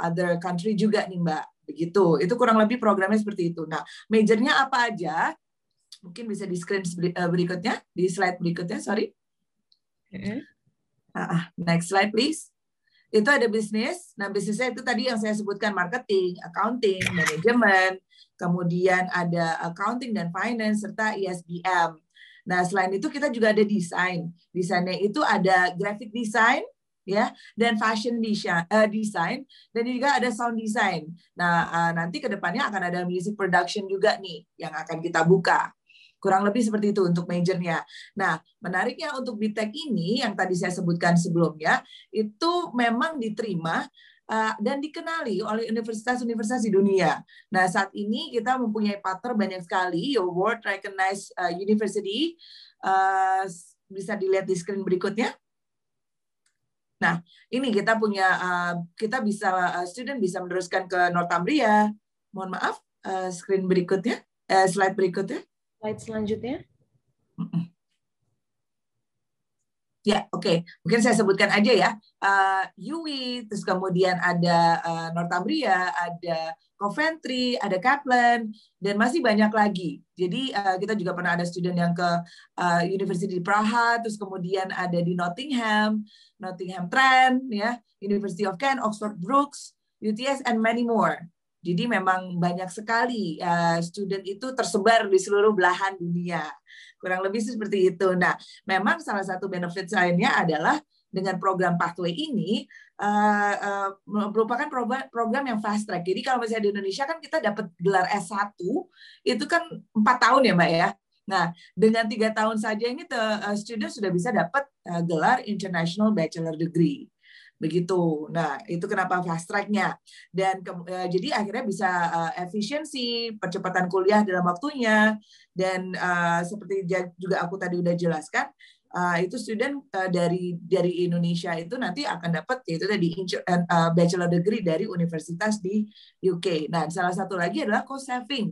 other country juga nih Mbak. Begitu. Itu kurang lebih programnya seperti itu. Nah, majornya apa aja? Mungkin bisa di screen berikutnya, di slide berikutnya, sorry. Next slide please. Itu ada bisnis. Nah, bisnisnya itu tadi yang saya sebutkan, marketing, accounting, manajemen, kemudian ada accounting dan finance, serta ISBM. Nah, selain itu kita juga ada desain. Desainnya itu ada graphic design, ya, dan fashion design, dan juga ada sound design. Nah, nanti ke depannya akan ada music production juga nih, yang akan kita buka. Kurang lebih seperti itu untuk majornya. Nah, menariknya untuk BTech ini, yang tadi saya sebutkan sebelumnya, itu memang diterima dan dikenali oleh universitas-universitas di dunia. Nah, saat ini kita mempunyai partner banyak sekali, World Recognized University. Bisa dilihat di screen berikutnya. Nah, ini kita punya, kita bisa, student bisa meneruskan ke Northumbria. Mohon maaf, screen berikutnya, slide berikutnya. Slide selanjutnya. Ya, oke. Mungkin saya sebutkan aja ya. UWI, terus kemudian ada Northumbria, ada Coventry, ada Kaplan, dan masih banyak lagi. Jadi kita juga pernah ada student yang ke University di Praha, terus kemudian ada di Nottingham Trent, ya, University of Kent, Oxford Brookes, UTS, and many more. Jadi memang banyak sekali student itu tersebar di seluruh belahan dunia. Kurang lebih seperti itu. Nah, memang salah satu benefit lainnya adalah dengan program Pathway ini merupakan program yang fast track. Jadi kalau misalnya di Indonesia kan kita dapat gelar S1 itu kan 4 tahun ya Mbak ya. Nah, dengan 3 tahun saja ini student sudah bisa dapat gelar International Bachelor Degree. Begitu. Nah, itu kenapa fast track-nya. Dan jadi akhirnya bisa efisiensi, percepatan kuliah dalam waktunya, dan seperti juga aku tadi udah jelaskan, itu student dari Indonesia itu nanti akan dapat yaitu tadi bachelor degree dari universitas di UK. Nah, salah satu lagi adalah cost saving.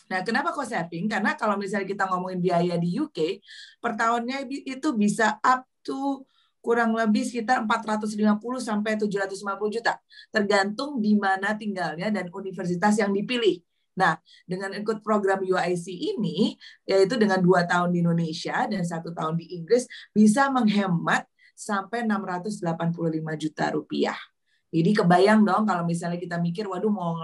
Nah, kenapa cost saving? Karena kalau misalnya kita ngomongin biaya di UK, per tahunnya itu bisa up to kurang lebih sekitar 450 sampai 750 juta, tergantung di mana tinggalnya dan universitas yang dipilih. Nah, dengan ikut program UIC ini, yaitu dengan 2 tahun di Indonesia dan 1 tahun di Inggris, bisa menghemat sampai 685 juta rupiah. Jadi kebayang dong kalau misalnya kita mikir, waduh mau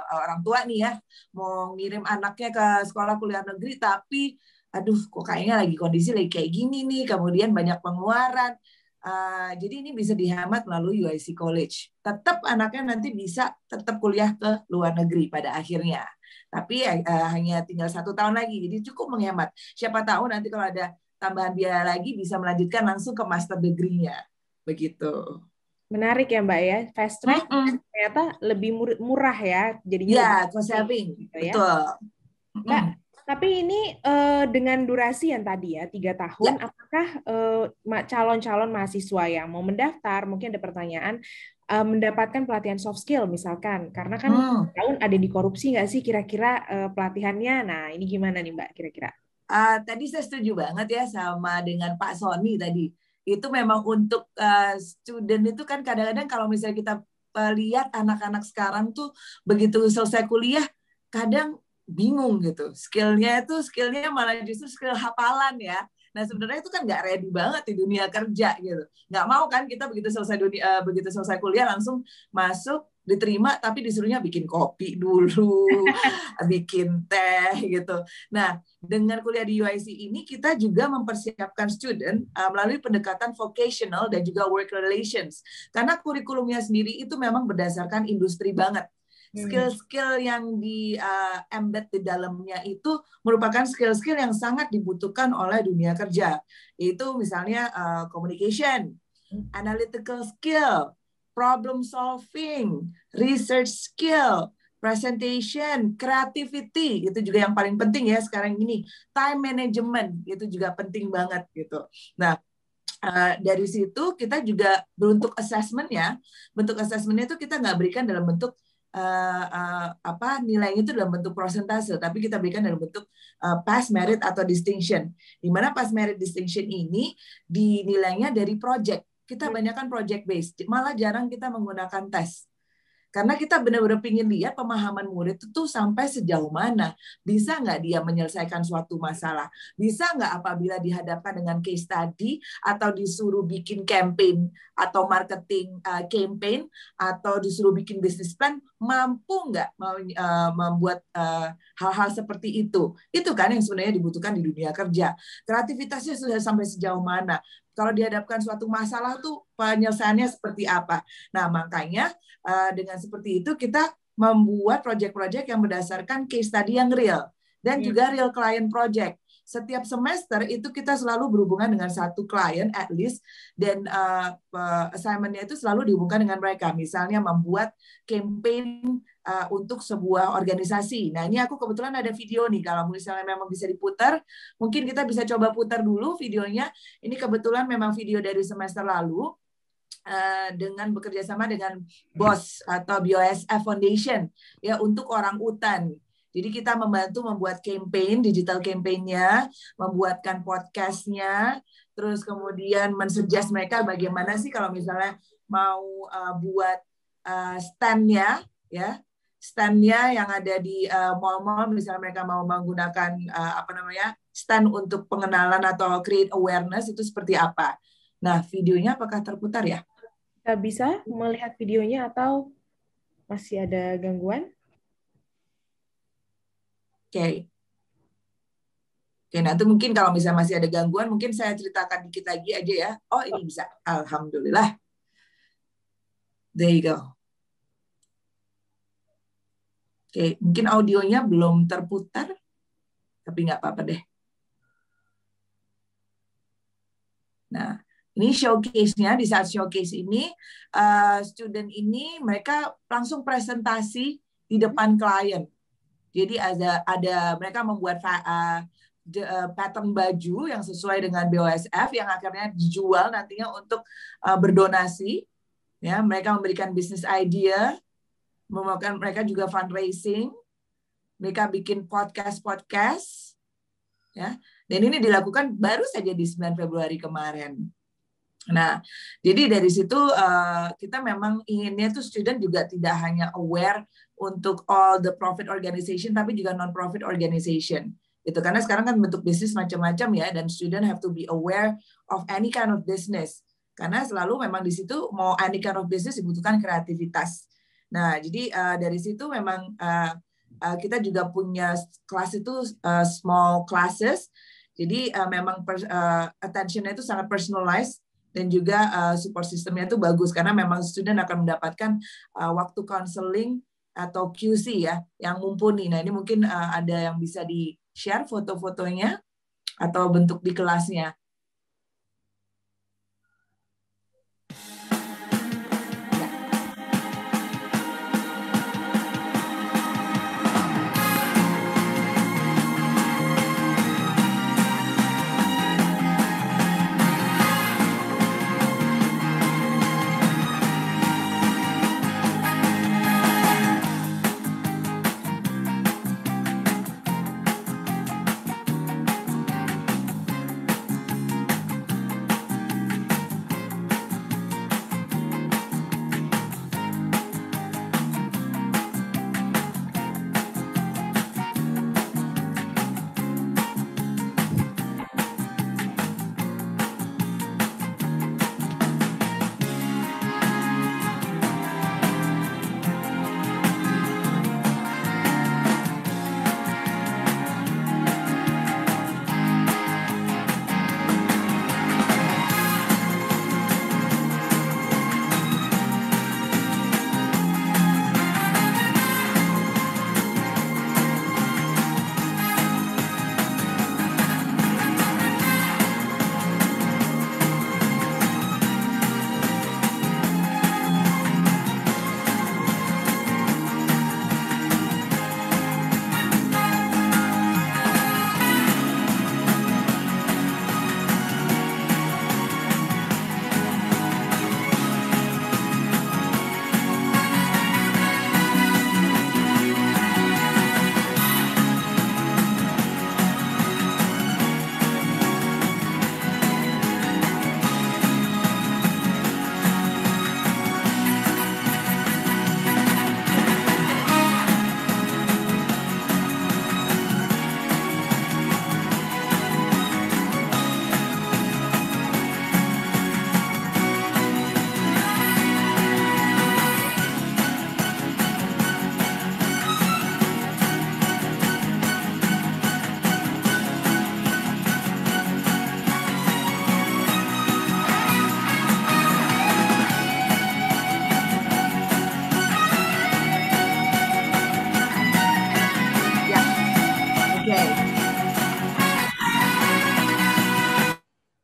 orang tua nih ya, mau ngirim anaknya ke sekolah kuliah negeri, tapi aduh kok kayaknya lagi kondisi lagi kayak gini nih, kemudian banyak pengeluaran. Jadi ini bisa dihemat melalui UIC College. Tetap anaknya nanti bisa tetap kuliah ke luar negeri pada akhirnya. Tapi hanya tinggal 1 tahun lagi, jadi cukup menghemat. Siapa tahu nanti kalau ada tambahan biaya lagi bisa melanjutkan langsung ke master degree-nya. Begitu. Menarik ya Mbak ya, fast track ternyata lebih murah ya. Jadinya ya, cost saving. gitu ya. Betul. Mbak, Tapi ini dengan durasi yang tadi ya 3 tahun, apakah calon-calon mahasiswa yang mau mendaftar, mungkin ada pertanyaan, mendapatkan pelatihan soft skill misalkan, karena kan tahun ada di korupsi nggak sih kira-kira pelatihannya? Nah ini gimana nih Mbak kira-kira? Tadi saya setuju banget ya sama dengan Pak Sony tadi. Itu memang untuk student itu kan kadang-kadang kalau misalnya kita lihat anak-anak sekarang tuh begitu selesai kuliah, kadang bingung gitu. Skillnya malah justru skill hafalan ya. Nah sebenarnya itu kan nggak ready banget di dunia kerja gitu. Nggak mau kan kita begitu selesai kuliah langsung masuk diterima tapi disuruhnya bikin kopi dulu, bikin teh gitu. Nah dengan kuliah di UIC ini kita juga mempersiapkan student melalui pendekatan vocational dan juga work relations. Karena kurikulumnya sendiri itu memang berdasarkan industri banget. Skill-skill yang di embed di dalamnya itu merupakan skill-skill yang sangat dibutuhkan oleh dunia kerja. Itu misalnya communication, analytical skill, problem solving, research skill, presentation, creativity, itu juga yang paling penting ya sekarang ini. Time management, itu juga penting banget gitu. Nah, dari situ kita juga bentuk assessment-nya, bentuk assessment-nya itu kita nggak berikan dalam bentuk nilainya itu dalam bentuk persentase, tapi kita berikan dalam bentuk pass, merit, atau distinction. Di mana pass, merit, distinction ini dinilainya dari project. Kita banyakkan project based, malah jarang kita menggunakan tes. Karena kita benar-benar ingin lihat pemahaman murid itu tuh sampai sejauh mana. Bisa nggak dia menyelesaikan suatu masalah? Bisa nggak apabila dihadapkan dengan case study atau disuruh bikin campaign atau marketing campaign atau disuruh bikin business plan, mampu nggak membuat hal-hal seperti itu? Itu kan yang sebenarnya dibutuhkan di dunia kerja. Kreativitasnya sudah sampai sejauh mana? Kalau dihadapkan suatu masalah tuh penyelesaiannya seperti apa? Nah, makanya dengan seperti itu kita membuat project-project yang berdasarkan case study yang real dan juga real client project. Setiap semester itu kita selalu berhubungan dengan satu klien at least, dan assignment-nya itu selalu dihubungkan dengan mereka. Misalnya membuat campaign untuk sebuah organisasi. Nah ini aku kebetulan ada video nih, kalau misalnya memang bisa diputar, mungkin kita bisa coba putar dulu videonya. Ini kebetulan memang video dari semester lalu, dengan bekerja sama dengan BOS atau BOSF Foundation ya untuk orang utan. Jadi kita membantu membuat campaign, digital campaign-nya, membuatkan podcast-nya, terus kemudian men-suggest mereka bagaimana sih kalau misalnya mau buat stand-nya, ya, stand-nya yang ada di mall-mall, misalnya mereka mau menggunakan stand untuk pengenalan atau create awareness, itu seperti apa. Nah, videonya apakah terputar ya? Kita bisa melihat videonya atau masih ada gangguan? Oke, nanti mungkin kalau misalnya masih ada gangguan, mungkin saya ceritakan dikit lagi aja ya. Oh, ini bisa. Alhamdulillah. There you go. Oke, mungkin audionya belum terputar, tapi nggak apa-apa deh. Nah, ini showcase-nya. Di saat showcase ini, student ini mereka langsung presentasi di depan klien. Jadi ada mereka membuat pattern baju yang sesuai dengan BOSF yang akhirnya dijual nantinya untuk berdonasi. Ya, mereka memberikan business idea, mereka juga fundraising, mereka bikin podcast, ya. Dan ini dilakukan baru saja di 9 Februari kemarin. Nah, jadi dari situ kita memang inginnya tuh student juga tidak hanya aware untuk all the profit organization, tapi juga non-profit organization. Itu karena sekarang kan bentuk bisnis macam-macam ya, dan student have to be aware of any kind of business. Karena selalu memang di situ mau any kind of business dibutuhkan kreativitas. Nah, jadi dari situ memang kita juga punya kelas itu small classes. Jadi memang attention-nya itu sangat personalized. Dan juga support system-nya itu bagus karena memang student akan mendapatkan waktu counseling atau QC ya yang mumpuni. Nah ini mungkin ada yang bisa di-share foto-fotonya atau bentuk di kelasnya.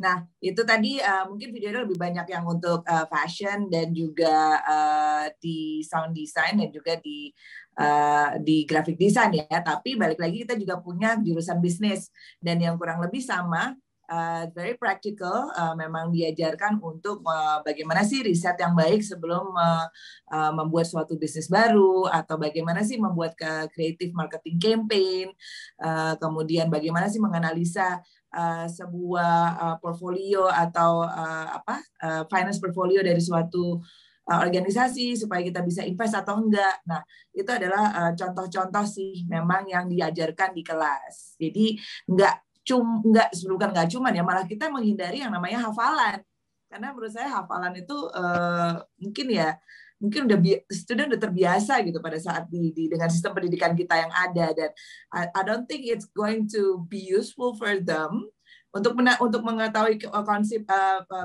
Nah, itu tadi mungkin videonya lebih banyak yang untuk fashion dan juga di sound design dan juga di graphic design ya. Tapi balik lagi kita juga punya jurusan bisnis dan yang kurang lebih sama, very practical. Memang diajarkan untuk bagaimana sih riset yang baik sebelum membuat suatu bisnis baru, atau bagaimana sih membuat creative marketing campaign, kemudian bagaimana sih menganalisa sebuah portfolio atau finance portfolio dari suatu organisasi supaya kita bisa invest atau enggak. Nah, itu adalah contoh-contoh sih memang yang diajarkan di kelas. Jadi nggak cuman ya, malah kita menghindari yang namanya hafalan. Karena menurut saya hafalan itu mungkin student udah terbiasa gitu pada saat dengan sistem pendidikan kita yang ada, dan I don't think it's going to be useful for them untuk mengetahui konsep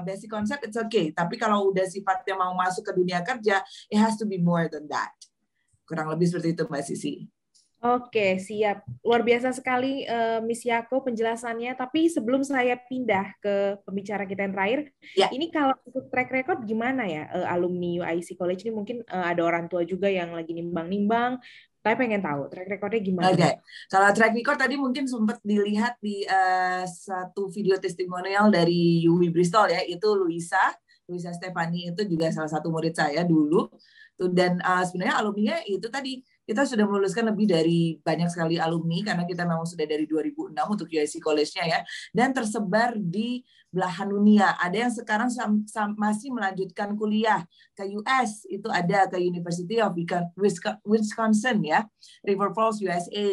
basic konsep. It's okay, tapi kalau udah sifatnya mau masuk ke dunia kerja, it has to be more than that. Kurang lebih seperti itu Mbak Sisi. Oke, siap. Luar biasa sekali Miss Yako penjelasannya. Tapi sebelum saya pindah ke pembicara kita yang terakhir, ini kalau untuk track record gimana ya alumni UIC College ini? Mungkin ada orang tua juga yang lagi nimbang-nimbang, tapi pengen tahu track recordnya gimana. Oke. Kalau track record tadi mungkin sempat dilihat di satu video testimonial dari UI Bristol ya, itu Luisa Stefani, itu juga salah satu murid saya dulu. Dan sebenarnya alumninya itu tadi, kita sudah meluluskan lebih dari banyak sekali alumni karena kita memang sudah dari 2006 untuk UIC College-nya ya, dan tersebar di belahan dunia. Ada yang sekarang masih melanjutkan kuliah ke US, itu ada ke University of Wisconsin ya, River Falls USA.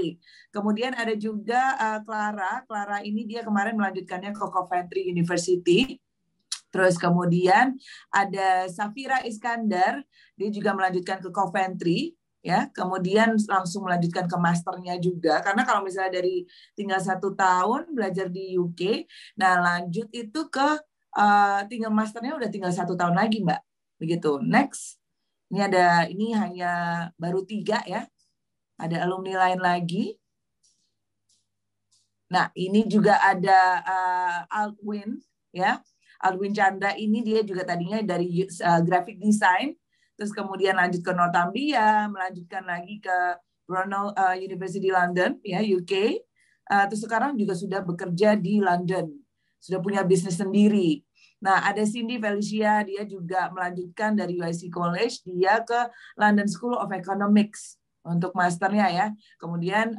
Kemudian ada juga Clara ini dia kemarin melanjutkannya ke Coventry University. Terus kemudian ada Safira Iskandar, dia juga melanjutkan ke Coventry. Ya, kemudian langsung melanjutkan ke masternya juga, karena kalau misalnya dari tinggal 1 tahun belajar di UK, nah lanjut itu ke tinggal masternya udah tinggal 1 tahun lagi Mbak, begitu. Next, ini hanya baru 3 ya, ada alumni lain lagi. Nah ini juga ada Aldwin ya, Aldwin Chandra ini dia juga tadinya dari graphic design. Terus kemudian lanjut ke Northumbria, melanjutkan lagi ke Brunel University London, ya UK. Terus sekarang juga sudah bekerja di London, sudah punya bisnis sendiri. Nah, ada Cindy Felicia, dia juga melanjutkan dari UIC College, dia ke London School of Economics untuk masternya ya. Kemudian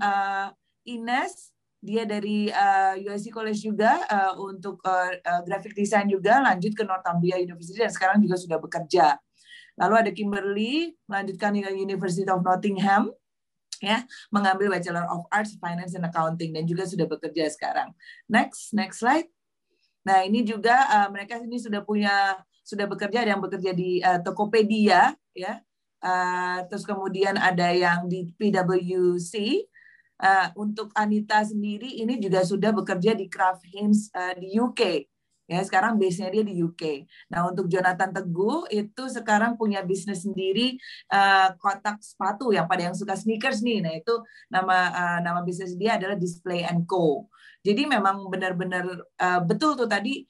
Ines, dia dari UIC College juga untuk graphic design juga, lanjut ke Northumbria University dan sekarang juga sudah bekerja. Lalu ada Kimberly, melanjutkan di University of Nottingham, ya, mengambil Bachelor of Arts, Finance and Accounting, dan juga sudah bekerja sekarang. Next slide. Nah ini juga mereka ini sudah bekerja, ada yang bekerja di Tokopedia, ya. Terus kemudian ada yang di PwC. Untuk Anita sendiri ini juga sudah bekerja di Kraft Heinz di UK. Ya, sekarang base-nya dia di UK. Nah, untuk Jonathan Teguh itu sekarang punya bisnis sendiri, kotak sepatu yang pada yang suka sneakers nih. Nah, itu nama bisnis dia adalah Display & Co. Jadi memang benar-benar betul tuh tadi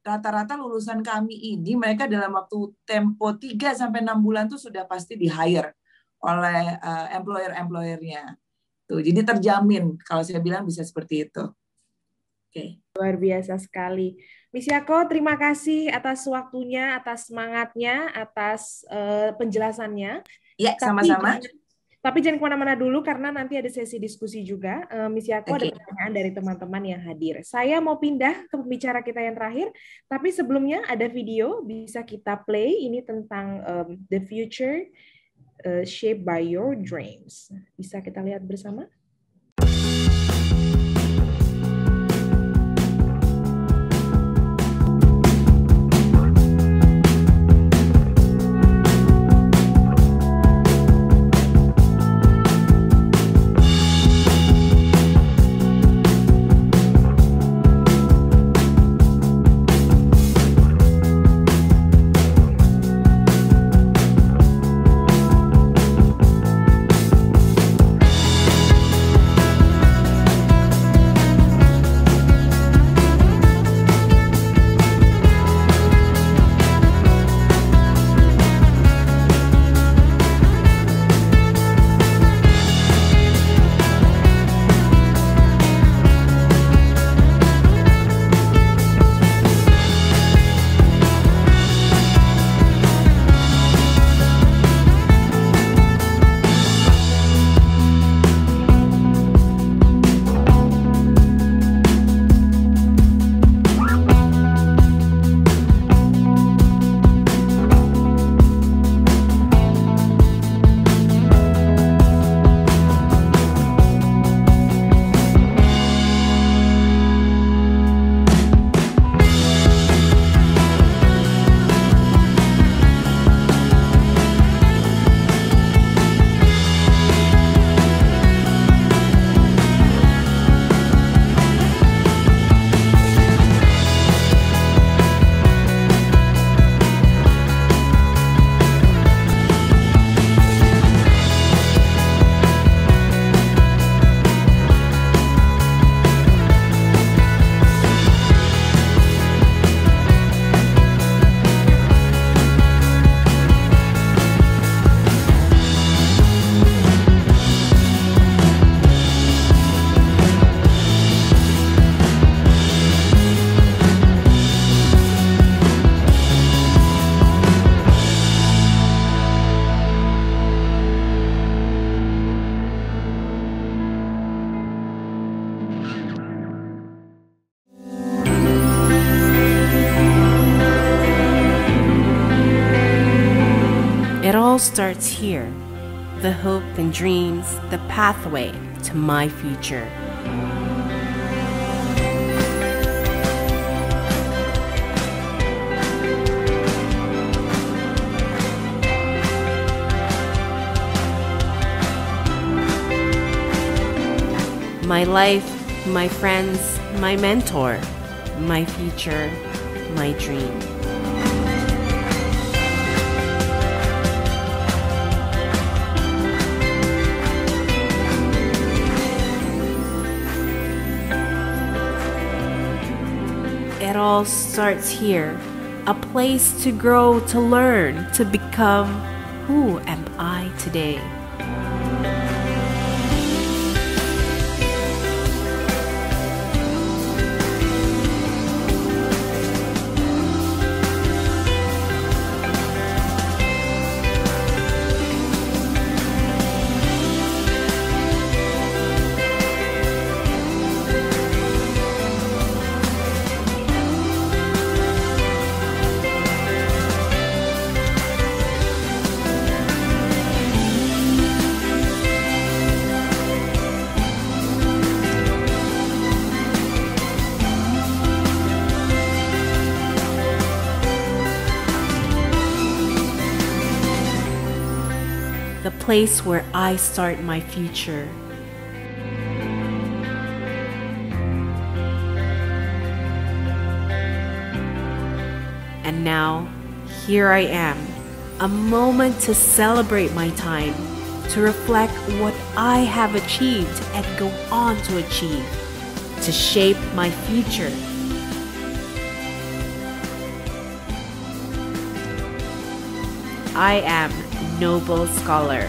rata-rata lulusan kami ini mereka dalam waktu tempo 3 sampai 6 bulan tuh sudah pasti di-hire oleh employer-employernya. Tuh, jadi terjamin kalau saya bilang bisa seperti itu. Oke. Luar biasa sekali. Miss Yako, terima kasih atas waktunya, atas semangatnya, atas penjelasannya. Ya, sama-sama. Tapi jangan kemana-mana dulu karena nanti ada sesi diskusi juga. Miss Yako, ada pertanyaan dari teman-teman yang hadir. Saya mau pindah ke pembicara kita yang terakhir, tapi sebelumnya ada video bisa kita play. Ini tentang the future shaped by your dreams. Bisa kita lihat bersama? all starts here. The hope and dreams, the pathway to my future. My life, my friends, my mentor, my future, my dream. It all starts here, a place to grow, to learn, to become who am I today. The place where I start my future. And now, here I am, a moment to celebrate my time, to reflect what I have achieved and go on to achieve, to shape my future. I am Noble Scholar.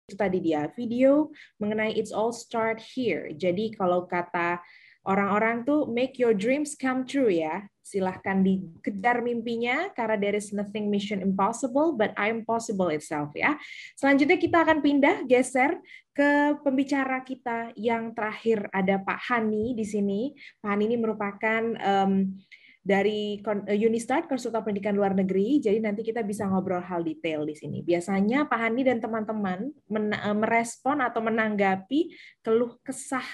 Itu tadi dia video mengenai It's All Start Here. Jadi kalau kata orang-orang tuh make your dreams come true ya. Silahkan dikejar mimpinya karena there is nothing mission impossible but I am possible itself ya. Selanjutnya kita akan pindah geser ke pembicara kita yang terakhir, ada Pak Hani di sini. Pak Hani ini merupakan dari Unistart, Konsultan Pendidikan Luar Negeri, jadi nanti kita bisa ngobrol hal detail di sini. Biasanya Pak Hani dan teman-teman merespon atau menanggapi keluh kesah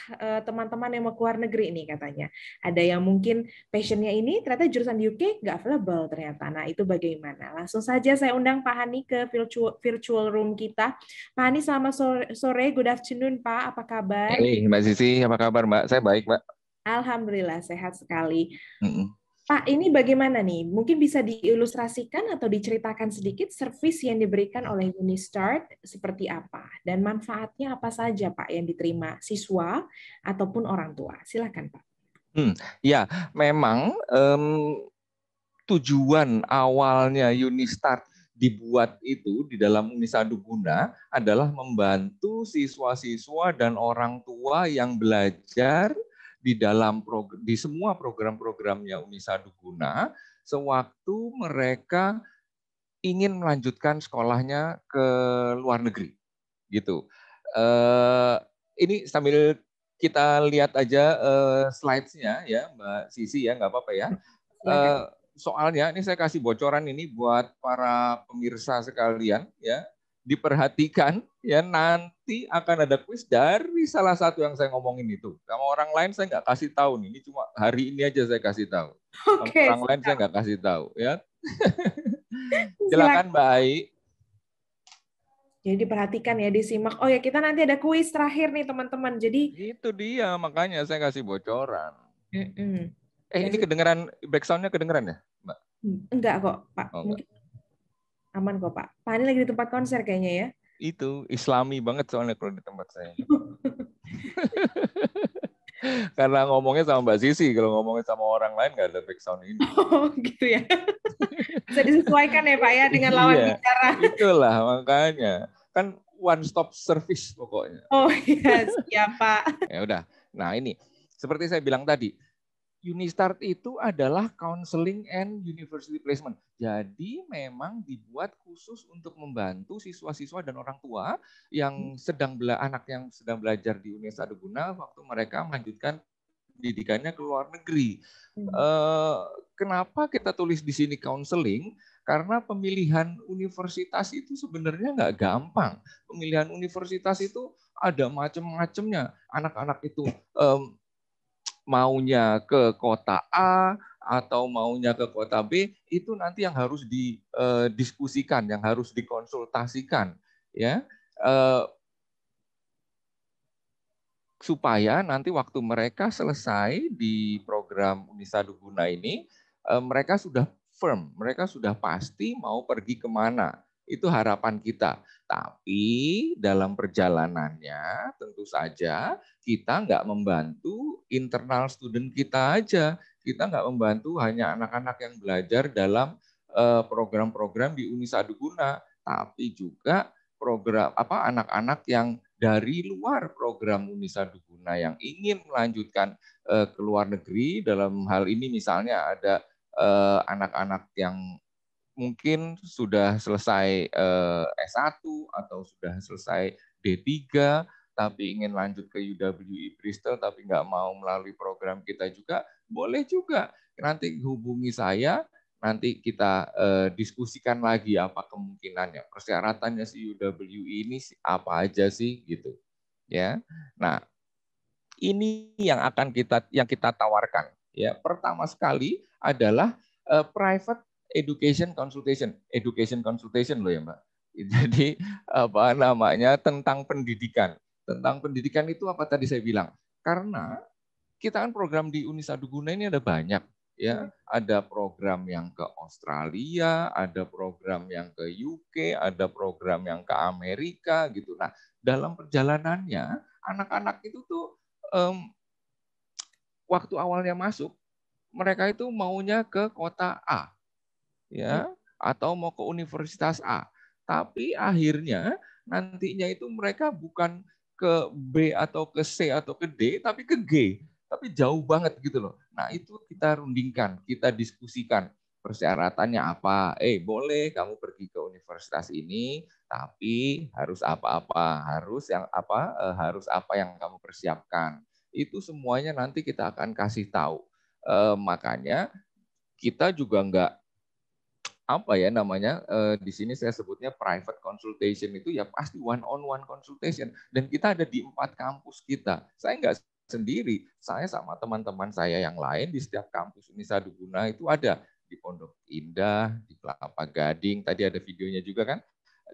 teman-teman yang mau keluar negeri ini katanya. Ada yang mungkin passionnya ini ternyata jurusan di UK nggak available ternyata. Nah itu bagaimana? Langsung saja saya undang Pak Hani ke virtual room kita. Pak Hani selamat sore, good afternoon Pak, apa kabar? Hey, Mbak Sisi, apa kabar Mbak? Saya baik Mbak. Alhamdulillah sehat sekali. Pak, ini bagaimana nih? Mungkin bisa diilustrasikan atau diceritakan sedikit servis yang diberikan oleh Unistart seperti apa dan manfaatnya apa saja Pak yang diterima siswa ataupun orang tua? Silakan Pak. Ya, memang tujuan awalnya Unistart dibuat itu di dalam Unisaduguna adalah membantu siswa-siswa dan orang tua yang belajar di semua program-programnya Unisaduguna sewaktu mereka ingin melanjutkan sekolahnya ke luar negeri gitu. Ini sambil kita lihat aja slides-nya ya Mbak Sisi ya, nggak apa-apa ya. Soalnya ini saya kasih bocoran ini buat para pemirsa sekalian ya. Diperhatikan ya, nanti akan ada kuis dari salah satu yang saya ngomongin itu. Sama orang lain saya nggak kasih tahu nih, ini cuma hari ini aja saya kasih tahu. Oke, orang lain saya nggak kasih tahu ya. Silakan Mbak Ai. Jadi diperhatikan ya, disimak. Oh ya, kita nanti ada kuis terakhir nih teman-teman. Jadi itu dia makanya saya kasih bocoran. Ya, ini kedengeran backsound-nya kedengeran ya, Mbak? Enggak kok, Pak. Mungkin aman kok Pak. Pak ini lagi di tempat konser kayaknya ya. Itu Islami banget soalnya kalau di tempat saya. Karena ngomongnya sama Mbak Sisi, kalau ngomongnya sama orang lain nggak ada background ini. Oh gitu ya. Bisa disesuaikan ya Pak ya dengan lawan bicara. Itulah makanya. Kan one stop service pokoknya. Oh iya, siap Pak. Ya udah. Nah ini seperti saya bilang tadi, Unistart itu adalah counseling and university placement. Jadi memang dibuat khusus untuk membantu siswa-siswa dan orang tua yang anak yang sedang belajar di Universitas Aduguna waktu mereka melanjutkan pendidikannya ke luar negeri. Kenapa kita tulis di sini counseling? Karena pemilihan universitas itu sebenarnya nggak gampang. Pemilihan universitas itu ada macam-macamnya. Anak-anak itu maunya ke kota A atau maunya ke kota B, itu nanti yang harus didiskusikan, yang harus dikonsultasikan, ya, supaya nanti waktu mereka selesai di program Unisa Aduguna ini, mereka sudah firm, mereka sudah pasti mau pergi kemana. Itu harapan kita. Tapi dalam perjalanannya tentu saja kita nggak membantu internal student kita aja. Kita nggak membantu hanya anak-anak yang belajar dalam program-program di Unisa Aduguna, tapi juga program anak-anak yang dari luar program Unisa Aduguna yang ingin melanjutkan ke luar negeri. Dalam hal ini misalnya ada anak-anak yang mungkin sudah selesai S1 atau sudah selesai D3, tapi ingin lanjut ke UWI Bristol, tapi nggak mau melalui program kita juga, boleh juga. Nanti hubungi saya, nanti kita diskusikan lagi apa kemungkinannya. Persyaratannya si UWI ini apa aja sih, gitu. Ya, nah ini yang akan kita tawarkan. Ya, pertama sekali adalah private education consultation loh ya Mbak. Jadi apa namanya tentang pendidikan. Tentang pendidikan itu apa tadi saya bilang? Karena kita kan program di Unisa Aduguna ini ada banyak ya. Ada program yang ke Australia, ada program yang ke UK, ada program yang ke Amerika gitu. Nah, dalam perjalanannya anak-anak itu tuh waktu awalnya masuk mereka itu maunya ke kota A. Ya, atau mau ke universitas A. Tapi akhirnya nantinya itu mereka bukan ke B atau ke C atau ke D, tapi ke G. Tapi jauh banget gitu loh. Nah itu kita rundingkan, kita diskusikan persyaratannya apa. Boleh kamu pergi ke universitas ini, tapi harus apa-apa, harus apa yang kamu persiapkan. Itu semuanya nanti kita akan kasih tahu. Makanya kita juga nggak di sini saya sebutnya private consultation itu ya pasti one-on-one consultation. Dan kita ada di 4 kampus kita. Saya nggak sendiri, saya sama teman-teman saya yang lain di setiap kampus Unisa Aduguna itu ada. Di Pondok Indah, di Kelapa Gading, tadi ada videonya juga kan,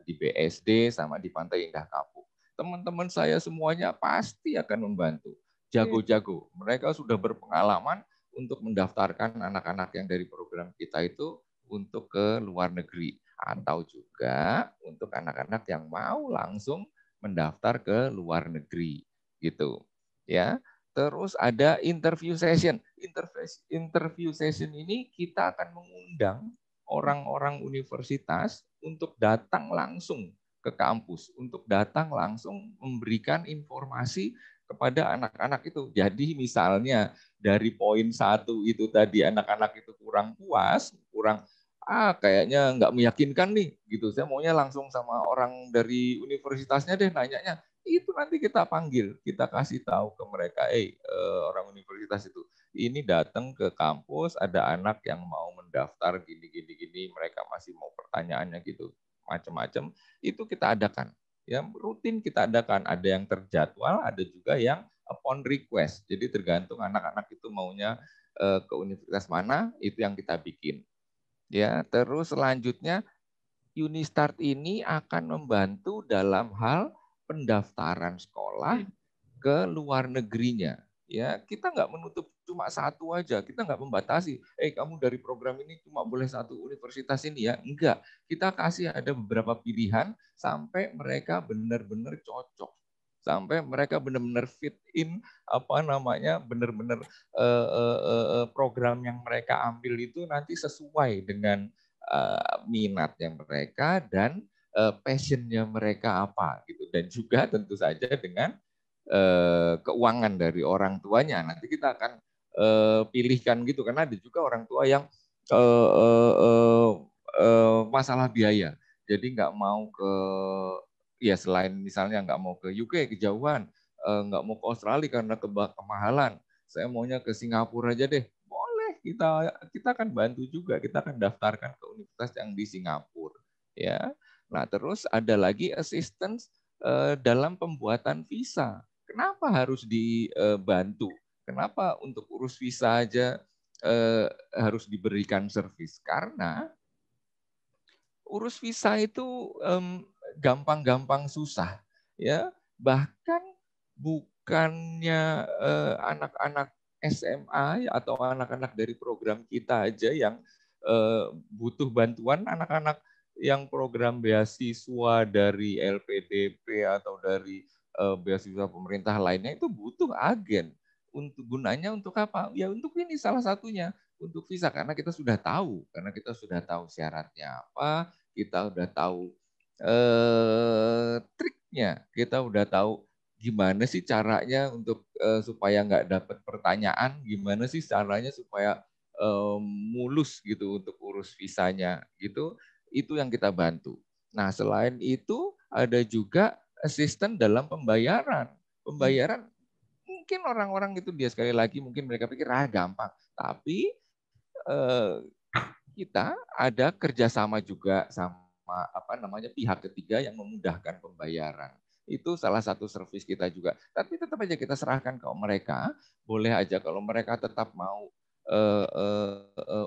di BSD sama di Pantai Indah Kapuk. Teman-teman saya semuanya pasti akan membantu. Jago-jago. Mereka sudah berpengalaman untuk mendaftarkan anak-anak yang dari program kita itu untuk ke luar negeri, atau juga untuk anak-anak yang mau langsung mendaftar ke luar negeri gitu ya. Terus ada interview session. Interview session ini kita akan mengundang orang-orang universitas untuk datang langsung ke kampus, untuk datang langsung memberikan informasi kepada anak-anak itu. Jadi misalnya dari poin 1 itu tadi anak-anak itu kurang puas, kayaknya nggak meyakinkan nih, gitu. Saya maunya langsung sama orang dari universitasnya deh nanyanya. Itu nanti kita panggil, kita kasih tahu ke mereka, orang universitas itu, ini datang ke kampus, ada anak yang mau mendaftar gini, mereka masih mau pertanyaannya gitu, macam-macam. Itu kita adakan, ya rutin kita adakan. Ada yang terjadwal, ada juga yang upon request. Jadi tergantung anak-anak itu maunya ke universitas mana, itu yang kita bikin. Ya, terus selanjutnya Unistart ini akan membantu dalam hal pendaftaran sekolah ke luar negerinya. Ya, kita nggak menutup cuma satu aja, kita nggak membatasi. Kamu dari program ini cuma boleh 1 universitas ini ya, enggak. Kita kasih ada beberapa pilihan sampai mereka benar-benar cocok, sampai mereka benar-benar fit in benar-benar program yang mereka ambil itu nanti sesuai dengan minatnya mereka dan passionnya mereka apa gitu. Dan juga tentu saja dengan keuangan dari orang tuanya. Nanti kita akan pilihkan gitu, karena ada juga orang tua yang masalah biaya, jadi nggak mau ke, ya selain misalnya nggak mau ke UK kejauhan, nggak mau ke Australia karena kemahalan, saya maunya ke Singapura aja deh. Boleh, kita akan bantu juga, kita akan daftarkan ke universitas yang di Singapura, ya. Nah, terus ada lagi assistance dalam pembuatan visa. Kenapa harus dibantu? Kenapa untuk urus visa aja harus diberikan servis? Karena urus visa itu gampang-gampang susah, ya. Bahkan bukannya anak-anak SMA atau anak-anak dari program kita aja yang butuh bantuan, anak-anak yang program beasiswa dari LPDP atau dari beasiswa pemerintah lainnya itu butuh agen. Untuk gunanya untuk apa? Ya untuk ini salah satunya, untuk visa, karena kita sudah tahu syaratnya apa, kita udah tahu triknya, kita udah tahu gimana sih caranya untuk supaya nggak dapat pertanyaan, gimana sih caranya supaya mulus gitu untuk urus visanya gitu. Itu yang kita bantu. Nah, selain itu ada juga asisten dalam pembayaran. Pembayaran mungkin orang-orang itu dia sekali lagi mungkin mereka pikir gampang, tapi kita ada kerjasama juga sama pihak ketiga yang memudahkan pembayaran. Itu salah satu servis kita juga. Tapi tetap aja kita serahkan ke mereka. Boleh aja kalau mereka tetap mau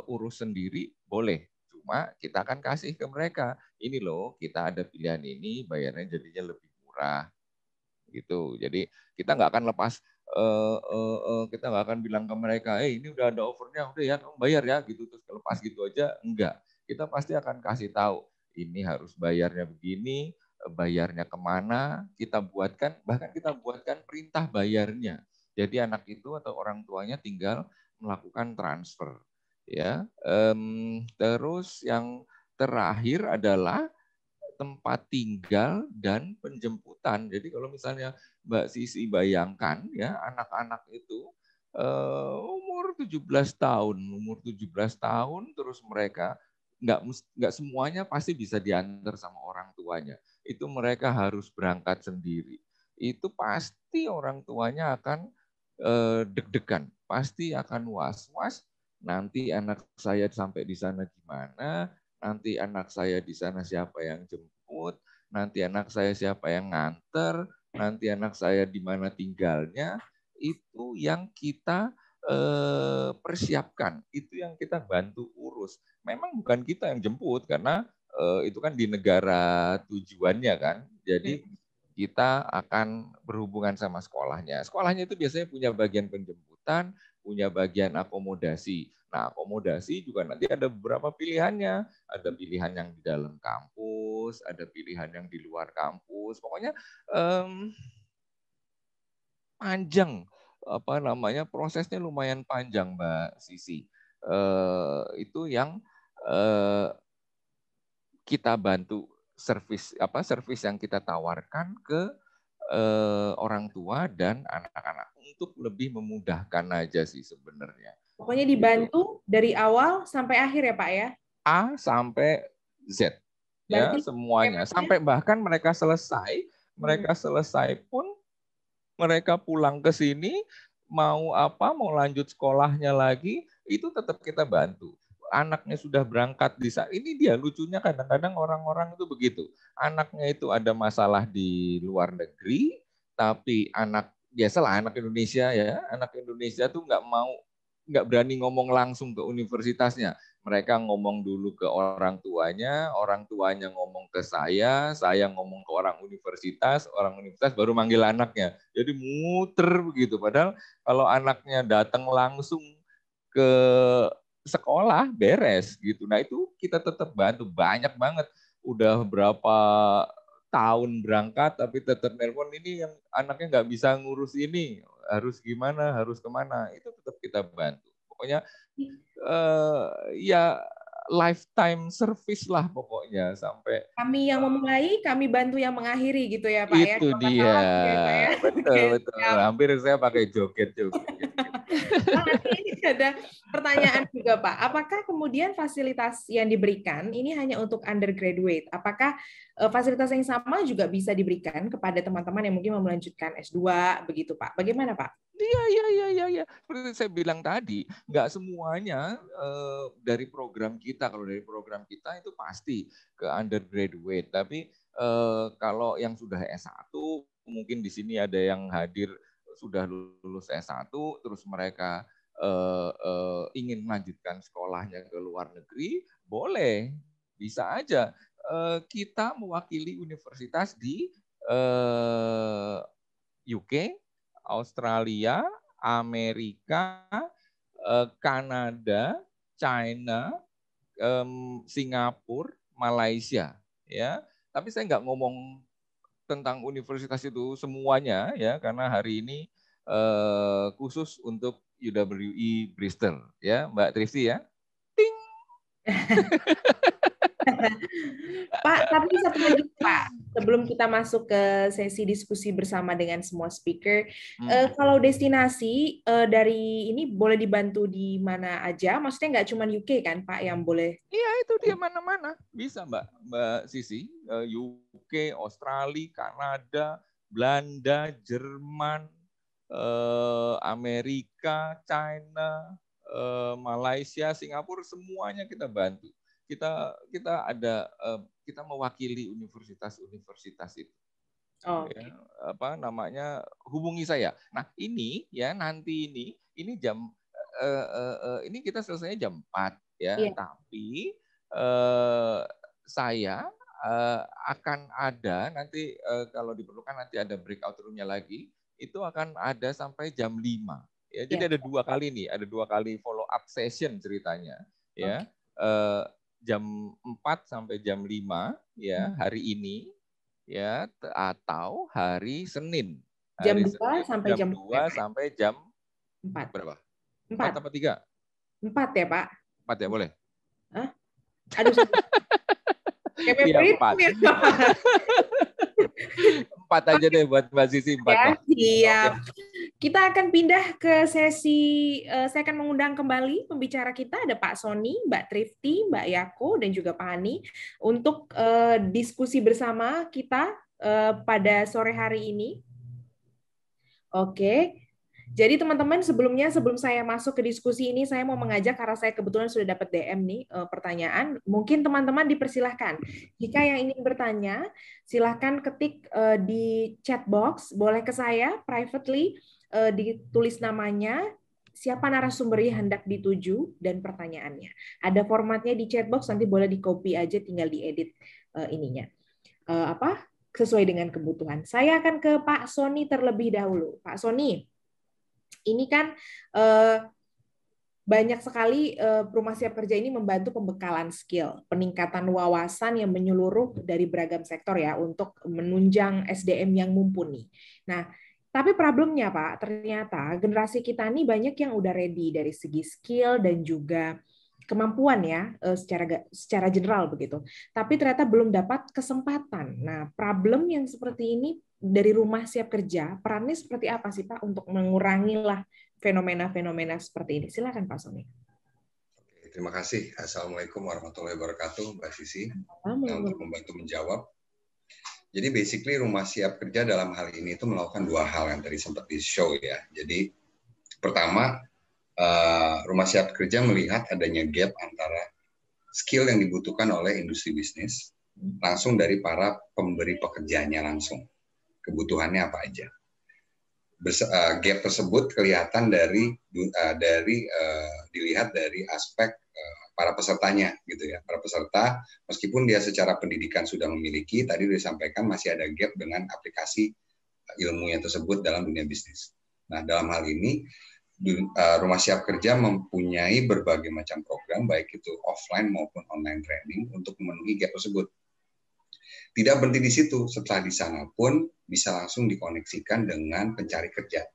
urus sendiri, boleh. Cuma kita akan kasih ke mereka. Ini loh, kita ada pilihan ini, bayarnya jadinya lebih murah. Gitu. Jadi kita nggak akan lepas, kita nggak akan bilang ke mereka, ini udah ada offernya, udah ya kamu bayar ya, gitu terus lepas gitu aja. Enggak. Kita pasti akan kasih tahu, ini harus bayarnya begini, bayarnya kemana, bahkan kita buatkan perintah bayarnya. Jadi anak itu atau orang tuanya tinggal melakukan transfer. Ya, terus yang terakhir adalah tempat tinggal dan penjemputan. Jadi kalau misalnya Mbak Sisi bayangkan ya, anak-anak itu umur 17 tahun, terus mereka nggak semuanya pasti bisa diantar sama orang tuanya. Itu mereka harus berangkat sendiri. Itu pasti orang tuanya akan deg-degan, pasti akan was-was. Nanti anak saya sampai di sana gimana? Nanti anak saya di sana siapa yang jemput? Nanti anak saya siapa yang nganter? Nanti anak saya di mana tinggalnya? Itu yang kita persiapkan, itu yang kita bantu urus. Memang bukan kita yang jemput karena itu kan di negara tujuannya kan. Jadi kita akan berhubungan sama sekolahnya. Sekolahnya itu biasanya punya bagian penjemputan, punya bagian akomodasi. Nah, akomodasi juga nanti ada beberapa pilihannya. Ada pilihan yang di dalam kampus, ada pilihan yang di luar kampus. Pokoknya panjang, prosesnya lumayan panjang, Mbak Sisi. Itu yang kita bantu, servis yang kita tawarkan ke orang tua dan anak-anak untuk lebih memudahkan aja sih sebenarnya. Pokoknya dibantu dari awal sampai akhir ya Pak ya? A sampai Z. Ya, semuanya. Sampai bahkan mereka selesai pun mereka pulang ke sini, mau lanjut sekolahnya lagi, itu tetap kita bantu. Anaknya sudah berangkat di saat ini, dia lucunya kadang-kadang orang-orang itu begitu. Anaknya itu ada masalah di luar negeri, tapi biasalah anak Indonesia ya, anak Indonesia tuh nggak berani ngomong langsung ke universitasnya. Mereka ngomong dulu ke orang tuanya ngomong ke saya ngomong ke orang universitas baru manggil anaknya. Jadi muter begitu. Padahal kalau anaknya datang langsung ke sekolah beres gitu. Nah itu kita tetap bantu, banyak banget. Udah berapa tahun berangkat tapi tetap nelpon, ini yang anaknya nggak bisa ngurus ini, harus gimana, harus kemana, itu tetap kita bantu. Pokoknya ya lifetime service lah pokoknya sampai. Kami yang memulai, kami bantu yang mengakhiri gitu ya Pak itu ya? Dia, ya, Pak, ya? Betul. Hampir saya pakai joget. Pak, ini ada pertanyaan juga, Pak. Apakah kemudian fasilitas yang diberikan ini hanya untuk undergraduate? Apakah fasilitas yang sama juga bisa diberikan kepada teman-teman yang mungkin mau melanjutkan S2 begitu, Pak? Bagaimana, Pak? Iya. Seperti saya bilang tadi, nggak semuanya dari program kita. Kalau dari program kita itu pasti ke undergraduate. Tapi kalau yang sudah S1, mungkin di sini ada yang hadir sudah lulus S1, terus mereka ingin melanjutkan sekolahnya ke luar negeri, boleh, bisa aja. Kita mewakili universitas di UK, Australia, Amerika, Kanada, China, Singapura, Malaysia, ya. Tapi saya nggak ngomong tentang universitas itu semuanya, ya, karena hari ini khusus untuk UWI Bristol, ya, Mbak Trifty, ya. Ting. Pak, tapi satu lagi, Pak. Sebelum kita masuk ke sesi diskusi bersama dengan semua speaker, kalau destinasi dari ini boleh dibantu di mana aja? Maksudnya nggak cuma UK kan, Pak, yang boleh? Iya, itu dia mana-mana. Bisa, Mbak Sisi. UK, Australia, Kanada, Belanda, Jerman, Amerika, China, Malaysia, Singapura, semuanya kita bantu. Kita mewakili universitas-universitas itu. Oh, ya, apa namanya, hubungi saya. Nah, ini ya nanti ini jam ini kita selesainya jam 4 ya, iya. tapi saya akan ada nanti kalau diperlukan nanti ada breakout room-nya lagi, itu akan ada sampai jam 5. Ya, jadi ada 2 kali nih, ada 2 kali follow up session ceritanya ya. Jam 4 sampai jam 5 ya hari ini ya, atau hari Senin. Jam 2 sampai jam 2 sampai jam 4. Berapa? 4 apa 3? 4 ya, Pak? 4 ya, boleh? Hah? Aduh. Iya, 4 aja deh buat Mbak Sisi, 4. Ya, siap. Kita akan pindah ke sesi, saya akan mengundang kembali pembicara kita, ada Pak Sony, Mbak Trifty, Mbak Yako, dan juga Pak Hani, untuk diskusi bersama kita pada sore hari ini. Oke. Jadi teman-teman, sebelum saya masuk ke diskusi ini, saya mau mengajak, karena saya kebetulan sudah dapat DM nih pertanyaan, mungkin teman-teman dipersilahkan. Jika yang ingin bertanya, silahkan ketik di chat box, boleh ke saya privately, ditulis namanya, siapa narasumber yang hendak dituju, dan pertanyaannya. Ada formatnya di chat box, nanti boleh di-copy aja, tinggal diedit ininya. Sesuai dengan kebutuhan. Saya akan ke Pak Sony terlebih dahulu. Pak Sony, ini kan banyak sekali Rumah Siap Kerja ini membantu pembekalan skill, peningkatan wawasan yang menyeluruh dari beragam sektor ya untuk menunjang SDM yang mumpuni. Nah, tapi problemnya Pak, ternyata generasi kita ini banyak yang udah ready dari segi skill dan juga kemampuan ya secara general begitu. Tapi ternyata belum dapat kesempatan. Nah, problem yang seperti ini dari Rumah Siap Kerja, perannya seperti apa sih Pak untuk mengurangi lah fenomena-fenomena seperti ini? Silakan Pak Sony. Terima kasih. Assalamualaikum warahmatullahi wabarakatuh, Mbak Sisi, untuk membantu menjawab. Jadi basically Rumah Siap Kerja dalam hal ini itu melakukan 2 hal yang tadi sempat di-show ya. Jadi pertama, Rumah Siap Kerja melihat adanya gap antara skill yang dibutuhkan oleh industri bisnis langsung dari para pemberi pekerjaannya langsung. Kebutuhannya apa aja. Gap tersebut kelihatan dilihat dari aspek para pesertanya gitu ya. Para peserta meskipun dia secara pendidikan sudah memiliki, tadi disampaikan masih ada gap dengan aplikasi ilmunya tersebut dalam dunia bisnis. Nah, dalam hal ini Rumah Siap Kerja mempunyai berbagai macam program baik itu offline maupun online training untuk memenuhi gap tersebut. Tidak berhenti di situ, setelah di sana pun bisa langsung dikoneksikan dengan pencari kerja,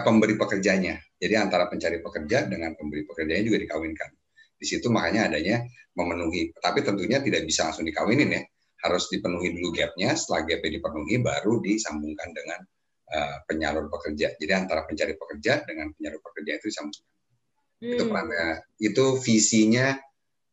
pemberi pekerjanya. Jadi antara pencari pekerja dengan pemberi pekerjanya juga dikawinkan. Di situ makanya adanya memenuhi, tapi tentunya tidak bisa langsung dikawinin ya, harus dipenuhi dulu gapnya. Setelah gapnya dipenuhi, baru disambungkan dengan penyalur pekerja. Jadi antara pencari pekerja dengan penyalur pekerja itu disambungkan. Itu perannya, itu visinya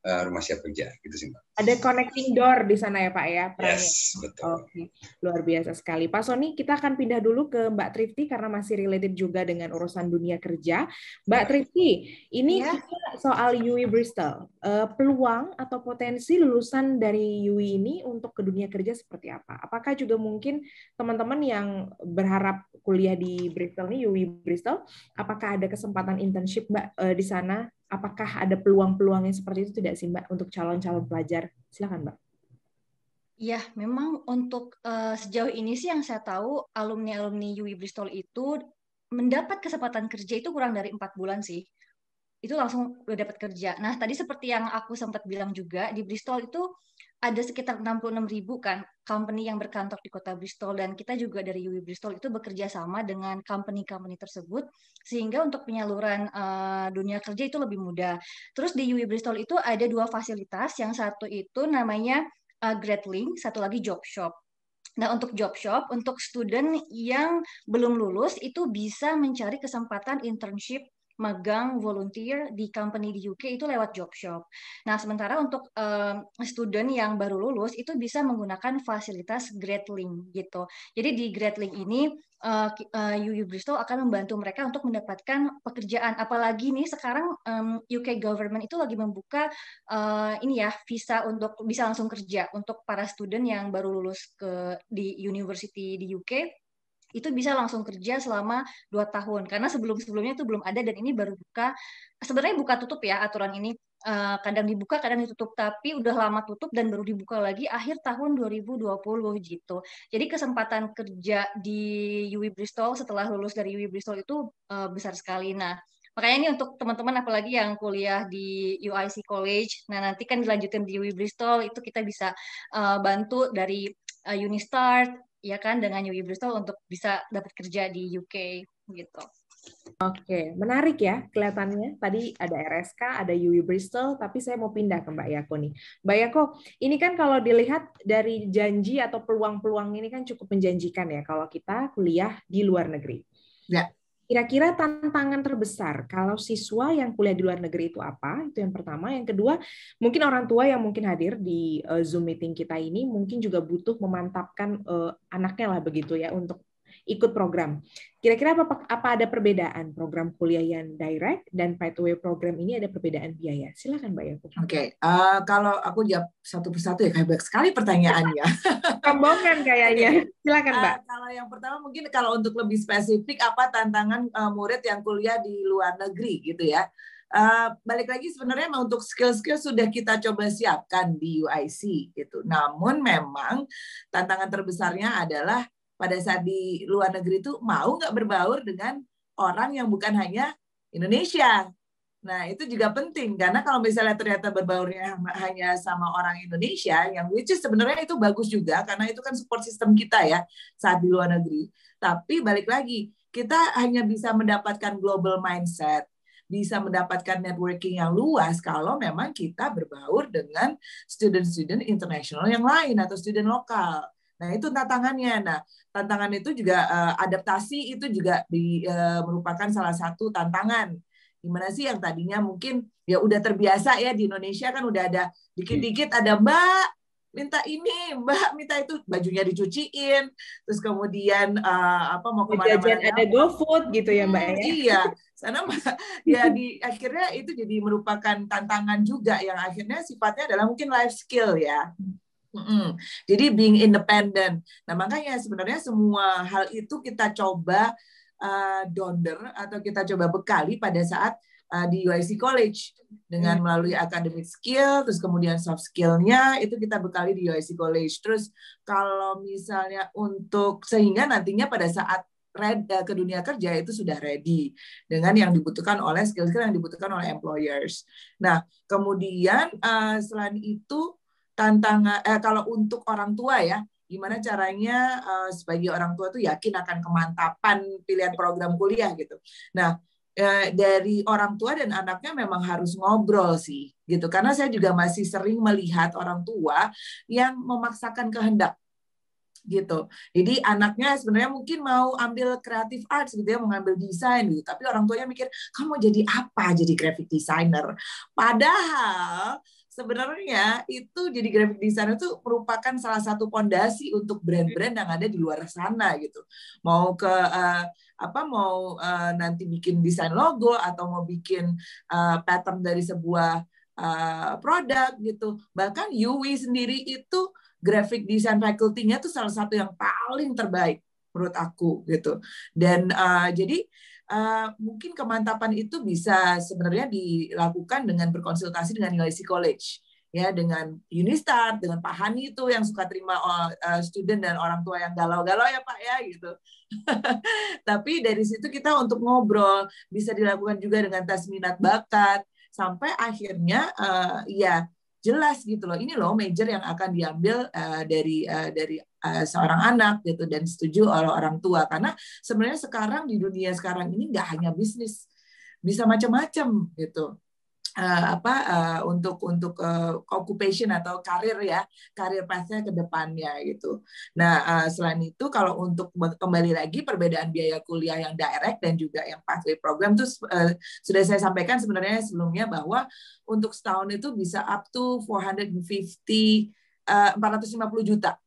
Rumah Siap Kerja, gitu sih Mbak. Ada connecting door di sana ya Pak ya? Perannya. Yes, betul. Oke, luar biasa sekali. Pak Sony, kita akan pindah dulu ke Mbak Trifty karena masih related juga dengan urusan dunia kerja. Mbak Trifty, ini kita soal UI Bristol. Peluang atau potensi lulusan dari UI ini untuk ke dunia kerja seperti apa? Apakah juga mungkin teman-teman yang berharap kuliah di Bristol nih, UI Bristol, apakah ada kesempatan internship Mbak di sana? Apakah ada peluang-peluangnya seperti itu tidak sih Mbak untuk calon-calon pelajar? Silakan Mbak. Ya, memang untuk sejauh ini sih yang saya tahu alumni-alumni UI Bristol itu mendapat kesempatan kerja itu kurang dari 4 bulan sih. Itu langsung udah dapat kerja. Nah, tadi seperti yang aku sempat bilang juga, di Bristol itu ada sekitar 66.000 kan company yang berkantor di kota Bristol, dan kita juga dari UI Bristol itu bekerja sama dengan company-company tersebut sehingga untuk penyaluran dunia kerja itu lebih mudah. Terus di UI Bristol itu ada 2 fasilitas, yang satu itu namanya Grad Link, satu lagi Job Shop. Nah, untuk Job Shop, untuk student yang belum lulus itu bisa mencari kesempatan internship, magang, volunteer di company di UK itu lewat Job Shop. Nah, sementara untuk student yang baru lulus itu bisa menggunakan fasilitas Grad Link gitu. Jadi di Grad Link ini UI Bristol akan membantu mereka untuk mendapatkan pekerjaan. Apalagi nih sekarang UK government itu lagi membuka ini ya visa untuk bisa langsung kerja untuk para student yang baru lulus di university di UK. Itu bisa langsung kerja selama 2 tahun. Karena sebelum-sebelumnya itu belum ada, dan ini baru buka. Sebenarnya buka tutup ya aturan ini. Kadang dibuka, kadang ditutup. Tapi udah lama tutup dan baru dibuka lagi akhir tahun 2020 gitu. Jadi kesempatan kerja di UI Bristol setelah lulus dari UI Bristol itu besar sekali. Nah, makanya ini untuk teman-teman apalagi yang kuliah di UIC College, nah nanti kan dilanjutin di UI Bristol, itu kita bisa bantu dari Unistart, ya kan, dengan UI Bristol untuk bisa dapat kerja di UK gitu. Oke, menarik ya kelihatannya. Tadi ada RSK, ada UI Bristol, tapi saya mau pindah ke Mbak Yako nih. Mbak Yako, ini kan kalau dilihat dari janji atau peluang-peluang ini kan cukup menjanjikan ya kalau kita kuliah di luar negeri. Ya. Kira-kira tantangan terbesar kalau siswa yang kuliah di luar negeri itu apa? Itu yang pertama. Yang kedua, mungkin orang tua yang mungkin hadir di Zoom meeting kita ini mungkin juga butuh memantapkan anaknya lah begitu ya untuk ikut program. Kira-kira apa ada perbedaan program kuliah yang direct dan pathway program ini, ada perbedaan biaya? Silakan Mbak Yako. Oke, kalau aku jawab satu persatu ya, kayak banyak sekali pertanyaannya. Rombongan kayaknya. Silakan Mbak. Kalau yang pertama mungkin kalau untuk lebih spesifik apa tantangan murid yang kuliah di luar negeri gitu ya. Balik lagi sebenarnya untuk skill-skill sudah kita coba siapkan di UIC gitu. Namun memang tantangan terbesarnya adalah pada saat di luar negeri itu mau nggak berbaur dengan orang yang bukan hanya Indonesia. Nah, itu juga penting, karena kalau misalnya ternyata berbaurnya hanya sama orang Indonesia, yang which is sebenarnya itu bagus juga, karena itu kan support system kita ya saat di luar negeri. Tapi balik lagi, kita hanya bisa mendapatkan global mindset, bisa mendapatkan networking yang luas kalau memang kita berbaur dengan student-student internasional yang lain atau student lokal. Nah, itu tantangannya. Nah, tantangan itu juga adaptasi itu juga merupakan salah satu tantangan. Gimana sih yang tadinya mungkin ya udah terbiasa ya di Indonesia kan udah ada dikit-dikit ada Mbak minta ini, Mbak minta itu, bajunya dicuciin, terus kemudian mau kemana-mana ada GoFood gitu ya Mbak ya. Iya, sana ya akhirnya itu jadi merupakan tantangan juga yang akhirnya sifatnya adalah mungkin life skill ya. Jadi being independent. Nah, makanya sebenarnya semua hal itu kita coba donder atau kita coba bekali pada saat di UIC College dengan melalui academic skill, terus kemudian soft skill-nya itu kita bekali di UIC College. Terus kalau misalnya untuk sehingga nantinya pada saat ke dunia kerja itu sudah ready dengan yang dibutuhkan oleh skill-skill yang dibutuhkan oleh employers. Nah, kemudian selain itu tantangan kalau untuk orang tua ya, gimana caranya sebagai orang tua tuh yakin akan kemantapan pilihan program kuliah gitu. Nah, dari orang tua dan anaknya memang harus ngobrol sih gitu, karena saya juga masih sering melihat orang tua yang memaksakan kehendak. gitu. Jadi anaknya sebenarnya mungkin mau ambil creative arts gitu ya, mau ngambil desain gitu, tapi orang tuanya mikir, kamu jadi apa jadi graphic designer? Padahal sebenarnya itu jadi graphic designer itu merupakan salah satu fondasi untuk brand-brand yang ada di luar sana gitu. Mau ke nanti bikin desain logo atau mau bikin pattern dari sebuah produk gitu. Bahkan Yui sendiri itu graphic design faculty-nya tuh salah satu yang paling terbaik menurut aku gitu. Dan jadi mungkin kemantapan itu bisa sebenarnya dilakukan dengan berkonsultasi dengan UIC College ya, dengan Unistart, dengan Pak Hani itu yang suka terima student dan orang tua yang galau-galau ya Pak ya gitu. Tapi dari situ kita untuk ngobrol, bisa dilakukan juga dengan tes minat bakat sampai akhirnya ya jelas gitu loh, ini loh major yang akan diambil dari seorang anak gitu, dan setuju oleh orang tua, karena sebenarnya sekarang di dunia sekarang ini nggak hanya bisnis, bisa macam-macam gitu. Untuk occupation atau karir ya, karir pathnya ke depannya gitu. Nah, selain itu kalau untuk kembali lagi perbedaan biaya kuliah yang direct dan juga yang pathway program itu sudah saya sampaikan sebenarnya sebelumnya, bahwa untuk setahun itu bisa up to 450 juta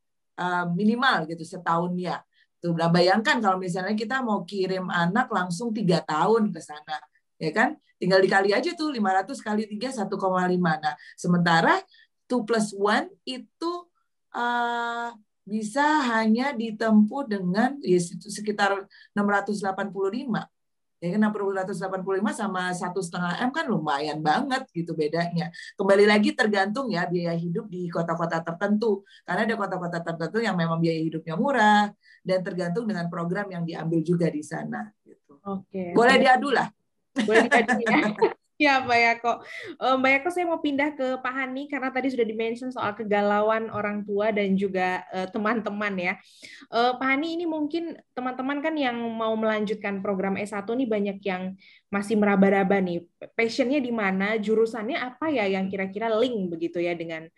minimal gitu setahunnya. Tuh, nah bayangkan kalau misalnya kita mau kirim anak langsung 3 tahun ke sana, ya kan? Tinggal dikali aja tuh 500 kali 3 1,5. Nah, sementara 2+1 itu bisa hanya ditempuh dengan ya, sekitar 685. Ya kan 685 sama 1,5 M kan lumayan banget gitu bedanya. Kembali lagi tergantung ya biaya hidup di kota-kota tertentu. Karena ada kota-kota tertentu yang memang biaya hidupnya murah, dan tergantung dengan program yang diambil juga di sana gitu. Oke. Boleh diadu lah. Boleh diadu ya. Ya, Mbak Yako. Mbak Yako, saya mau pindah ke Pak Hani karena tadi sudah di-mention soal kegalauan orang tua dan juga teman-teman ya. Pak Hani, ini mungkin teman-teman kan yang mau melanjutkan program S1 nih banyak yang masih meraba-raba nih. Passion-nya di mana, jurusannya apa ya yang kira-kira link begitu ya dengan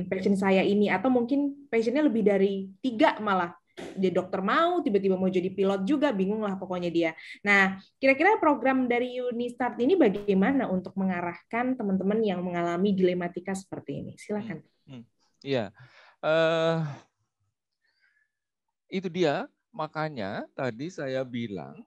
passion saya ini, atau mungkin passion-nya lebih dari 3 malah. Jadi dokter mau, tiba-tiba mau jadi pilot juga, bingung lah pokoknya dia. Nah, kira-kira program dari Unistart ini bagaimana untuk mengarahkan teman-teman yang mengalami dilematika seperti ini? Silakan. Iya, itu dia. Makanya tadi saya bilang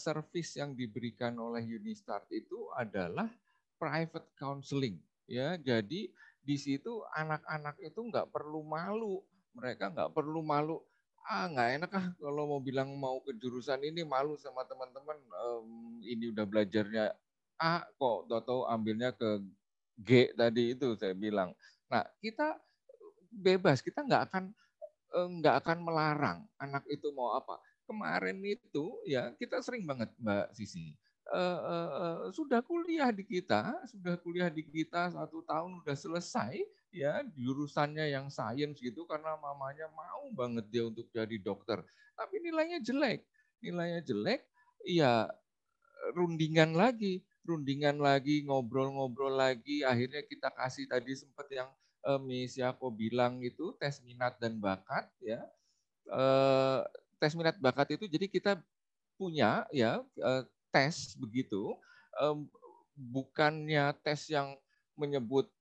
service yang diberikan oleh Unistart itu adalah private counseling. Ya, jadi di situ anak-anak itu nggak perlu malu, mereka nggak perlu malu. Nggak enak kalau mau bilang mau ke jurusan ini, malu sama teman-teman, ini udah belajarnya A kok tahu ambilnya ke G tadi itu saya bilang. Nah, kita bebas, kita nggak akan melarang anak itu mau apa. Kemarin itu ya kita sering banget Mbak Sisi, sudah kuliah di kita 1 tahun udah selesai ya, jurusannya yang sains gitu karena mamanya mau banget dia untuk jadi dokter, tapi nilainya jelek ya, rundingan lagi, ngobrol-ngobrol lagi, akhirnya kita kasih tadi sempat yang Miss Yako bilang itu tes minat dan bakat ya. Tes minat bakat itu jadi kita punya ya tes begitu, bukannya tes yang menyebut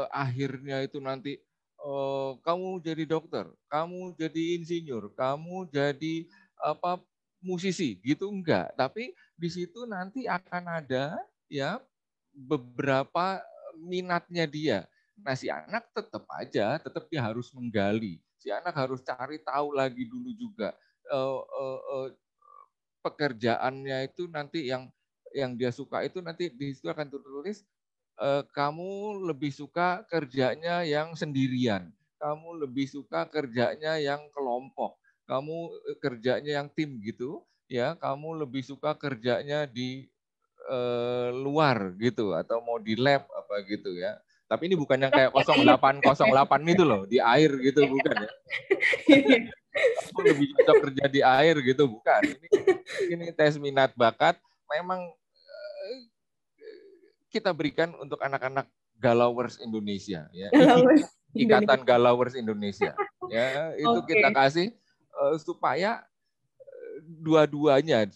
akhirnya itu nanti kamu jadi dokter, kamu jadi insinyur, kamu jadi musisi gitu, enggak. Tapi di situ nanti akan ada ya beberapa minatnya dia. Nah, si anak tetap dia harus menggali. Si anak harus cari tahu lagi dulu juga pekerjaannya itu nanti yang dia suka itu nanti di situ akan tertulis kamu lebih suka kerjanya yang sendirian, kamu lebih suka kerjanya yang kelompok, kamu kerjanya yang tim gitu ya, kamu lebih suka kerjanya di luar gitu atau mau di lab apa gitu ya. Tapi ini bukan yang kayak 0808 itu loh, di air gitu, bukan ya. Kamu lebih cocok kerja di air gitu, bukan. Ini tes minat bakat memang kita berikan untuk anak-anak Galawers Indonesia ya. Ikatan Galawers Indonesia. Ya, itu Oke. kita kasih supaya dua-duanya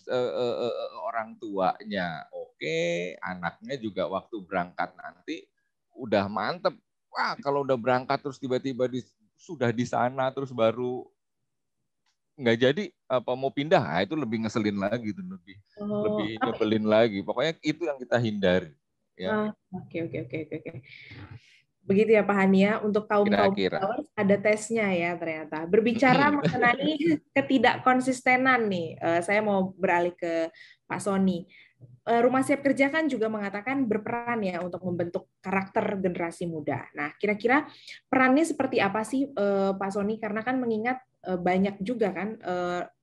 orang tuanya oke, anaknya juga waktu berangkat nanti udah mantep. Wah, kalau udah berangkat terus tiba-tiba sudah di sana terus baru nggak jadi apa mau pindah, nah, itu lebih ngeselin lagi tuh, lebih nyebelin lagi. Pokoknya itu yang kita hindari. Ya. Oke. Begitu ya Pak Hania, untuk kaum Kira-kira. ada tesnya ya ternyata. Berbicara mengenai ketidakkonsistenan nih, saya mau beralih ke Pak Sony. Rumah Siap Kerja kan juga mengatakan berperan ya untuk membentuk karakter generasi muda. Nah, kira-kira perannya seperti apa sih Pak Sony? Karena kan mengingat banyak juga kan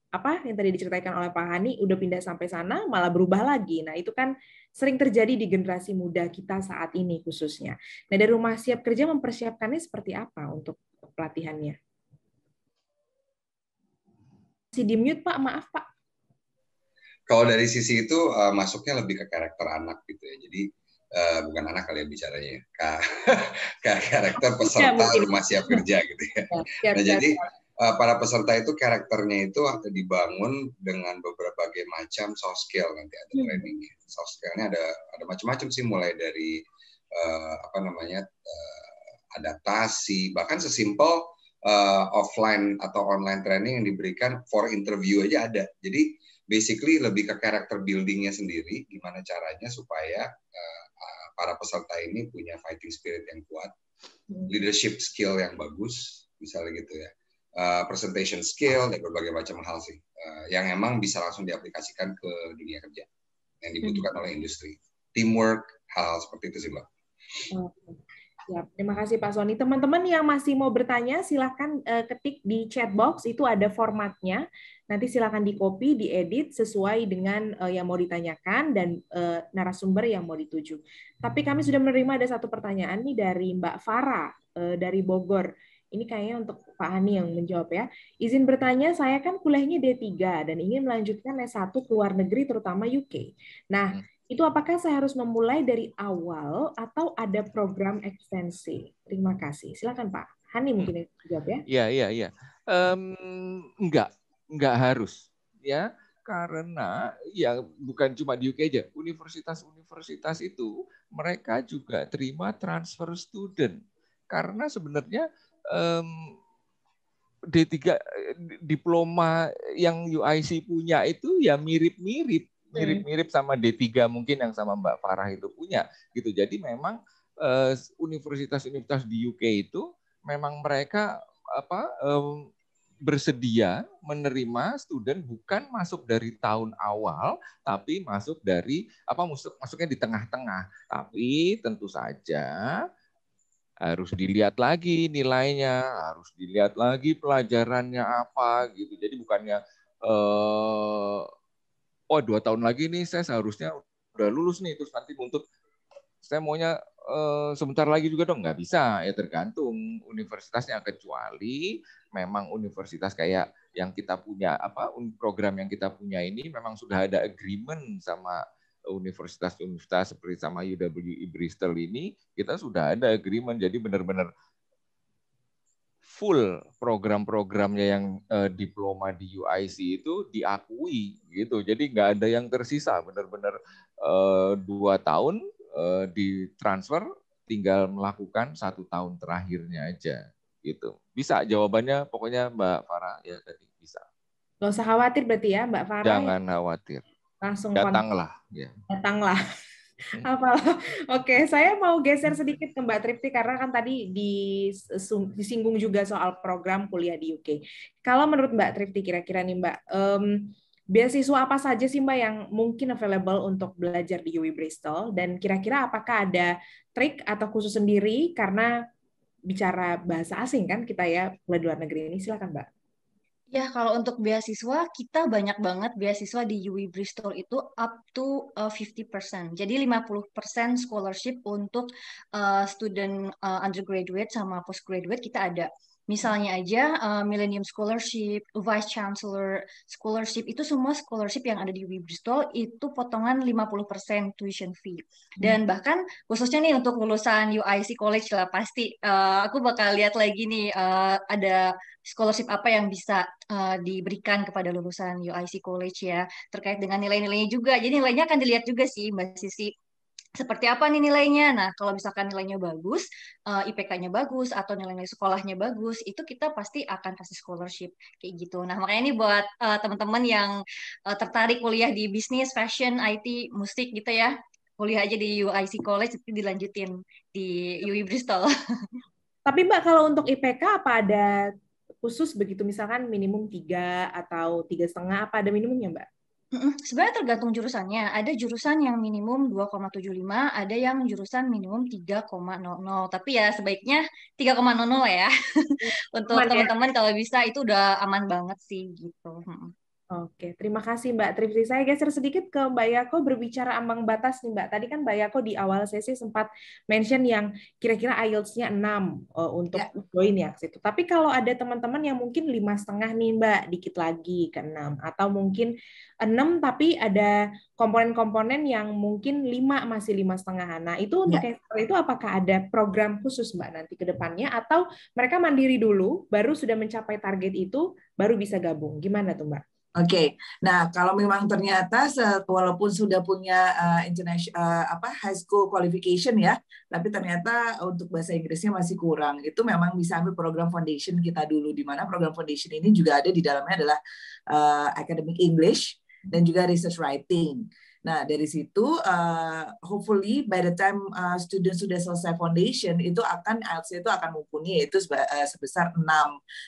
apa yang tadi diceritakan oleh Pak Hani udah pindah sampai sana malah berubah lagi. Nah, itu kan sering terjadi di generasi muda kita saat ini khususnya. Nah, dari Rumah Siap Kerja mempersiapkannya seperti apa untuk pelatihannya? Masih di-mute, Pak. Maaf, Pak. Kalau dari sisi itu masuknya lebih ke karakter anak gitu ya. Jadi bukan anak kali ya bicaranya, ke karakter peserta Rumah Siap Kerja gitu ya. Nah, jadi para peserta itu karakternya itu dibangun dengan berbagai macam soft skill, nanti ada training. Soft skill-nya ada macam-macam sih, mulai dari adaptasi, bahkan sesimpel offline atau online training yang diberikan for interview aja ada. Jadi basically lebih ke karakter building-nya sendiri, gimana caranya supaya para peserta ini punya fighting spirit yang kuat, leadership skill yang bagus, misalnya gitu ya, presentation skill, dan berbagai macam hal sih, yang emang bisa langsung diaplikasikan ke dunia kerja, yang dibutuhkan oleh industri. Teamwork, hal seperti itu sih, Mbak. Ya, terima kasih Pak Sony. Teman-teman yang masih mau bertanya, silakan ketik di chat box, itu ada formatnya. Nanti silakan di-copy, diedit sesuai dengan yang mau ditanyakan dan narasumber yang mau dituju. Tapi kami sudah menerima ada satu pertanyaan nih dari Mbak Farah dari Bogor. Ini kayaknya untuk Pak Hani yang menjawab ya. Izin bertanya, saya kan kuliahnya D3 dan ingin melanjutkan S1 ke luar negeri, terutama UK. Nah, itu apakah saya harus memulai dari awal atau ada program ekstensi? Terima kasih. Silakan Pak Hani mungkin yang jawab ya. Iya. Enggak harus ya, karena ya bukan cuma di UK aja. Universitas-universitas itu mereka juga terima transfer student, karena sebenarnya D3 diploma yang UIC punya itu ya mirip-mirip sama D3 mungkin yang sama Mbak Farah itu punya gitu. Jadi memang universitas-universitas di UK itu memang mereka bersedia menerima student bukan masuk dari tahun awal, tapi masuk dari masuknya di tengah-tengah. Tapi tentu saja harus dilihat lagi nilainya, harus dilihat lagi pelajarannya apa gitu. Jadi bukannya 2 tahun lagi nih saya seharusnya udah lulus nih, terus nanti untuk saya maunya sebentar lagi juga dong, nggak bisa ya, tergantung universitasnya, kecuali memang universitas kayak yang kita punya program yang kita punya ini memang sudah ada agreement sama universitas-universitas seperti sama UWI Bristol ini, kita sudah ada agreement, jadi benar-benar full program-programnya yang diploma di UIC itu diakui gitu. Jadi nggak ada yang tersisa, benar-benar 2 tahun ditransfer, tinggal melakukan 1 tahun terakhirnya aja gitu. Bisa jawabannya pokoknya Mbak Farah ya tadi bisa. Nggak usah khawatir berarti ya Mbak Farah. Jangan khawatir. Langsung datanglah. Ya. Datanglah. Apalah. Oke, saya mau geser sedikit ke Mbak Tripti karena kan tadi disinggung juga soal program kuliah di UK. Kalau menurut Mbak Tripti kira-kira nih Mbak, beasiswa apa saja sih Mbak yang mungkin available untuk belajar di UWI Bristol, dan kira-kira apakah ada trik atau khusus sendiri karena bicara bahasa asing kan kita ya kuliah di luar negeri ini? Silakan Mbak. Ya, kalau untuk beasiswa, kita banyak banget beasiswa di UI Bristol itu up to 50%. Jadi 50% scholarship untuk student undergraduate sama postgraduate kita ada. Misalnya aja Millennium Scholarship, Vice Chancellor Scholarship, itu semua scholarship yang ada di UI Bristol itu potongan 50% tuition fee. Dan bahkan khususnya nih untuk lulusan UIC College lah, pasti aku bakal lihat lagi nih ada scholarship apa yang bisa diberikan kepada lulusan UIC College ya, terkait dengan nilai-nilainya juga. Jadi nilainya akan dilihat juga sih Mbak Sisi. Seperti apa nih nilainya? Nah, kalau misalkan nilainya bagus, IPK-nya bagus, atau nilai-nilai sekolahnya bagus, itu kita pasti akan kasih scholarship kayak gitu. Nah, makanya ini buat teman-teman yang tertarik kuliah di bisnis, fashion, IT, musik gitu ya, kuliah aja di UIC College, itu dilanjutin di UI Bristol. Tapi Mbak, kalau untuk IPK apa ada khusus begitu, misalkan minimum 3 atau 3,5, apa ada minimumnya Mbak? Sebenarnya tergantung jurusannya. Ada jurusan yang minimum 2,75, ada yang jurusan minimum 3,00. Tapi ya sebaiknya 3,00 lah ya. Untuk Aman ya? teman-teman kalau bisa itu udah aman banget sih gitu. Oke, terima kasih Mbak Trifty. Saya geser sedikit ke Mbak Yako berbicara ambang batas nih Mbak. Tadi kan Mbak Yako di awal sesi sempat mention yang kira-kira IELTS-nya 6 untuk join ya ke situ. Tapi kalau ada teman-teman yang mungkin 5,5 nih Mbak, dikit lagi ke 6. Atau mungkin 6 tapi ada komponen-komponen yang mungkin 5 masih 5,5. Nah, itu untuk yang seperti itu apakah ada program khusus Mbak nanti ke depannya? Atau mereka mandiri dulu, baru sudah mencapai target itu, baru bisa gabung? Gimana tuh Mbak? Oke, nah kalau memang ternyata walaupun sudah punya high school qualification ya, tapi ternyata untuk bahasa Inggrisnya masih kurang, itu memang bisa ambil program foundation kita dulu, di mana program foundation ini juga ada di dalamnya adalah academic English dan juga research writing. Nah, dari situ, hopefully by the time student sudah selesai foundation, itu IELTS itu akan mumpuni, yaitu sebesar 6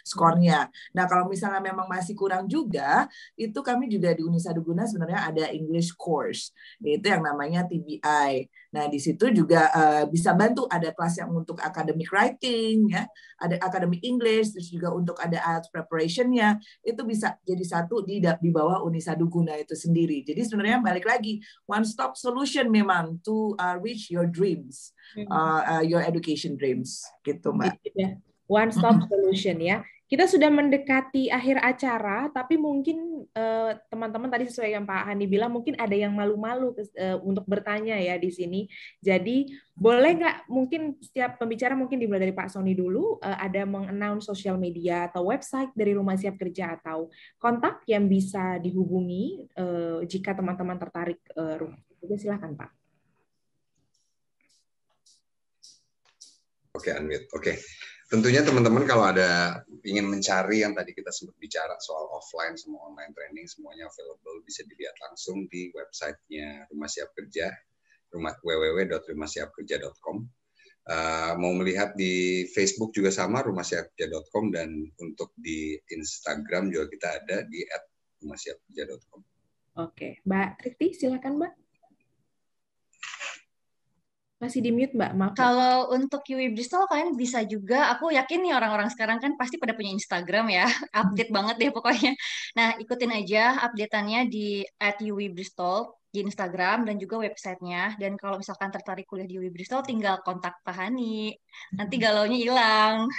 skornya. Nah, kalau misalnya memang masih kurang juga, itu kami juga di Unisaduguna sebenarnya ada English course, yaitu yang namanya TBI. Nah, di situ juga bisa bantu, ada kelas yang untuk academic writing, ya, ada academic English, terus juga untuk ada IELTS preparation-nya, itu bisa jadi satu di bawah Unisaduguna itu sendiri. Jadi sebenarnya balik lagi, one-stop solution memang to reach your dreams, your education dreams, gitu Mbak. One-stop solution ya. Kita sudah mendekati akhir acara, tapi mungkin teman-teman tadi sesuai yang Pak Hani bilang, mungkin ada yang malu-malu untuk bertanya ya di sini. Jadi boleh nggak mungkin setiap pembicara mungkin dimulai dari Pak Sony dulu, ada meng-announce sosial media atau website dari Rumah Siap Kerja atau kontak yang bisa dihubungi jika teman-teman tertarik Rumah Siap Kerja, silakan Pak. Oke, unmute. Oke. Tentunya teman-teman kalau ada ingin mencari yang tadi kita sempat bicara soal offline sama online training, semuanya available, bisa dilihat langsung di websitenya Rumah Siap Kerja, www.rumahsiapkerja.com. Mau melihat di Facebook juga sama, rumahsiapkerja.com, dan untuk di Instagram juga kita ada di @rumahsiapkerja.com. Oke, Mbak Trifty, silakan Mbak. Masih di mute Mbak, maaf. Kalau untuk UI Bristol kalian bisa juga, aku yakin nih orang-orang sekarang kan pasti pada punya Instagram ya, update banget deh pokoknya. Nah, ikutin aja update-annya di @UI_Bristol di Instagram dan juga websitenya. Dan kalau misalkan tertarik kuliah di UI Bristol, tinggal kontak Pak Hani. Nanti galaunya hilang.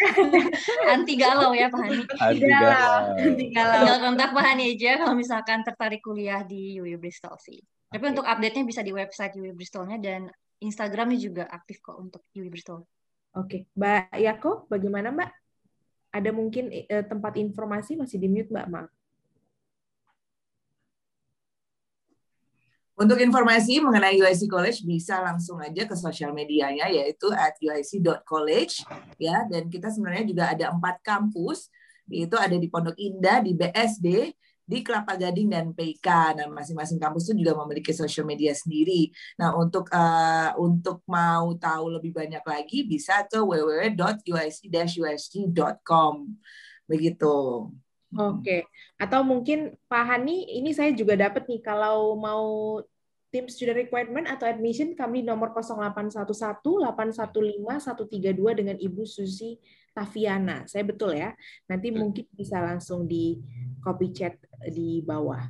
Anti galau ya Pak Hani. Anti galau. Tinggal kontak Pak Hani aja kalau misalkan tertarik kuliah di UI Bristol sih. Tapi untuk update-nya bisa di website UI Bristolnya, dan Instagramnya juga aktif kok untuk UI Bristol. Oke, Mbak Yako, bagaimana Mbak? Ada mungkin tempat informasi masih di mute Mbak, maaf. Untuk informasi mengenai UIC College bisa langsung aja ke sosial medianya, yaitu @uic.college ya. Dan kita sebenarnya juga ada 4 kampus, yaitu ada di Pondok Indah, di BSD, di Kelapa Gading, dan PIK. Nah, masing-masing kampus itu juga memiliki social media sendiri. Nah, untuk mau tahu lebih banyak lagi bisa ke www.uic-usg.com. Begitu. Oke. Atau mungkin Pak Hani, ini saya juga dapat nih, kalau mau tim student requirement atau admission kami nomor 0811-815-132 dengan Ibu Susi Taviana. Saya betul ya? Nanti mungkin bisa langsung di copy chat di bawah.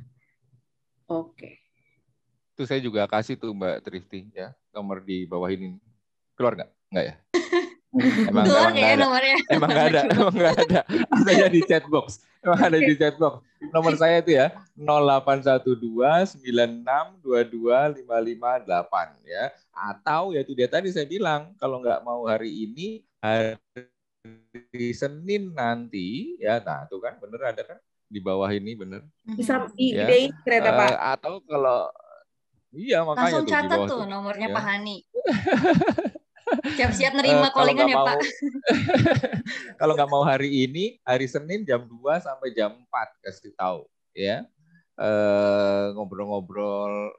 Oke. Itu saya juga kasih tuh Mbak Trifty ya, nomor di bawah ini. Keluar nggak? Nggak ya? Emang Keluar nggak kayaknya ada. nomornya. Emang nggak ada. Emang nggak ada. Adanya di chat box. Emang ada di chat box. Nomor saya itu ya 081296225558 ya. Atau ya itu dia tadi saya bilang kalau nggak mau hari ini, hari Senin nanti ya. Nah itu kan bener ada kan di bawah ini bener. Bisa Ya. digedein kereta Pak. Atau kalau iya makanya Langsung tuh di catat bawah tuh nomornya ya. Pak Hani. Siap-siap nerima callingan ya Pak. Kalau nggak mau hari ini, hari Senin jam 2 sampai jam 4 kasih tahu ya. Ngobrol-ngobrol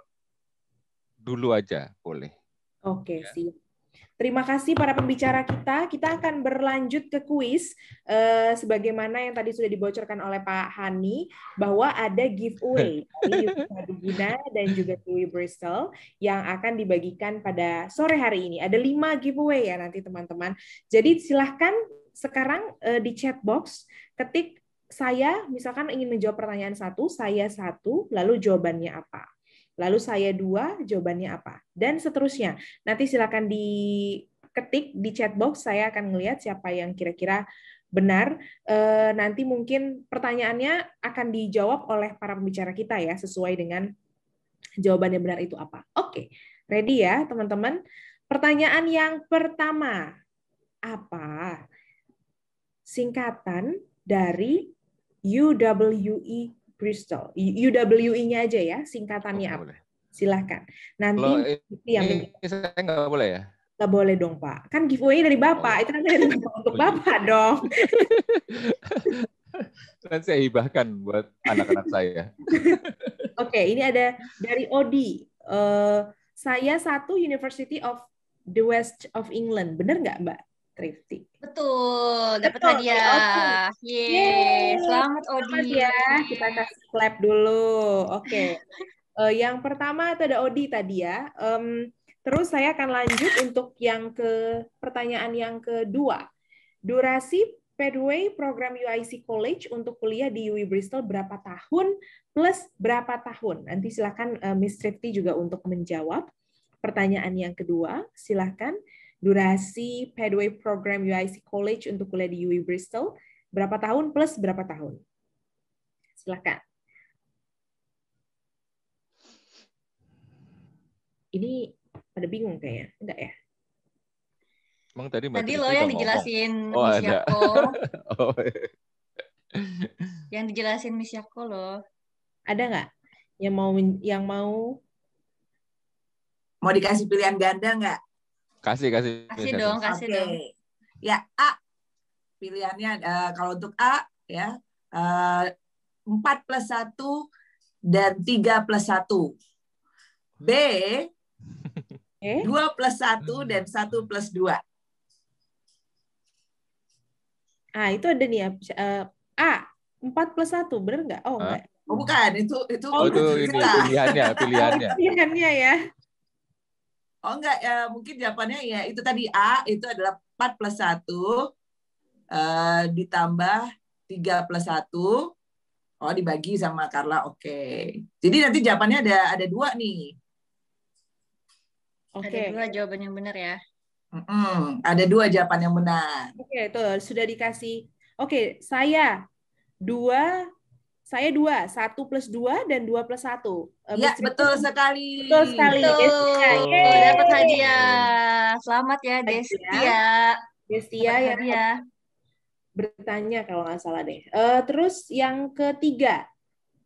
dulu aja boleh. Oke, siap. Terima kasih para pembicara kita. Kita akan berlanjut ke kuis. Sebagaimana yang tadi sudah dibocorkan oleh Pak Hani, bahwa ada giveaway dari Universitas Guna dan juga TUI Bristol yang akan dibagikan pada sore hari ini. Ada 5 giveaway ya nanti teman-teman. Jadi silahkan sekarang di chat box, ketik saya, misalkan ingin menjawab pertanyaan 1, saya 1, lalu jawabannya apa. Lalu saya 2, jawabannya apa. Dan seterusnya. Nanti silakan diketik di chat box, saya akan melihat siapa yang kira-kira benar. Nanti mungkin pertanyaannya akan dijawab oleh para pembicara kita ya, sesuai dengan jawaban yang benar itu apa. Oke, ready ya teman-teman? Pertanyaan yang pertama. Apa singkatan dari UWE Bristol? UWE-nya aja ya, singkatannya apa? Silahkan. Nanti ini saya nggak boleh ya? Nggak boleh dong, Pak. Kan giveaway dari Bapak. Itu nanti dari Bapak untuk Bapak dong. Nanti saya hibahkan buat anak-anak saya. Oke, ini ada dari Odi. Saya 1 University of the West of England. Benar nggak, Mbak Trifty? Betul, dapat hadiah. Yeay, selamat Odi. Ya, kita kasih clap dulu. Oke. Yang pertama itu ada Odi tadi ya. Terus saya akan lanjut untuk yang pertanyaan yang kedua. Durasi pathway program UIC College untuk kuliah di UI Bristol berapa tahun plus berapa tahun? Nanti silakan Miss Trifty juga untuk menjawab. Pertanyaan yang kedua, silakan. Durasi pathway program UIC College untuk kuliah di UI Bristol berapa tahun plus berapa tahun? Silakan. Ini pada bingung kayaknya, enggak ya? Emang tadi lo yang dijelasin Miss Yako. Yang dijelasin Miss Yako loh. Ada nggak yang mau dikasih pilihan ganda nggak? Kasih dong. Ya, A. Pilihannya kalau untuk A ya 4 plus 1 dan 3 plus 1. B 2 plus 1 dan 1 plus 2. Itu ada nih A 4 plus 1, bener nggak? Oh enggak. Oh bukan, itu ini pilihannya ya. Oh enggak, mungkin jawabannya ya itu tadi A itu adalah 4 plus 1 ditambah 3 plus 1. Oh dibagi sama Carla, oke. Jadi nanti jawabannya ada 2 nih. Ada 2 jawaban yang benar ya. Ada 2 jawaban yang benar. Oke, itu sudah dikasih. Oke, saya 2, 1 plus 2 dan 2 plus 1. Ya, betul sekali. Betul sekali. Dapat hadiah. Selamat ya, Destia. Destia yang bertanya kalau nggak salah deh. Terus yang ketiga,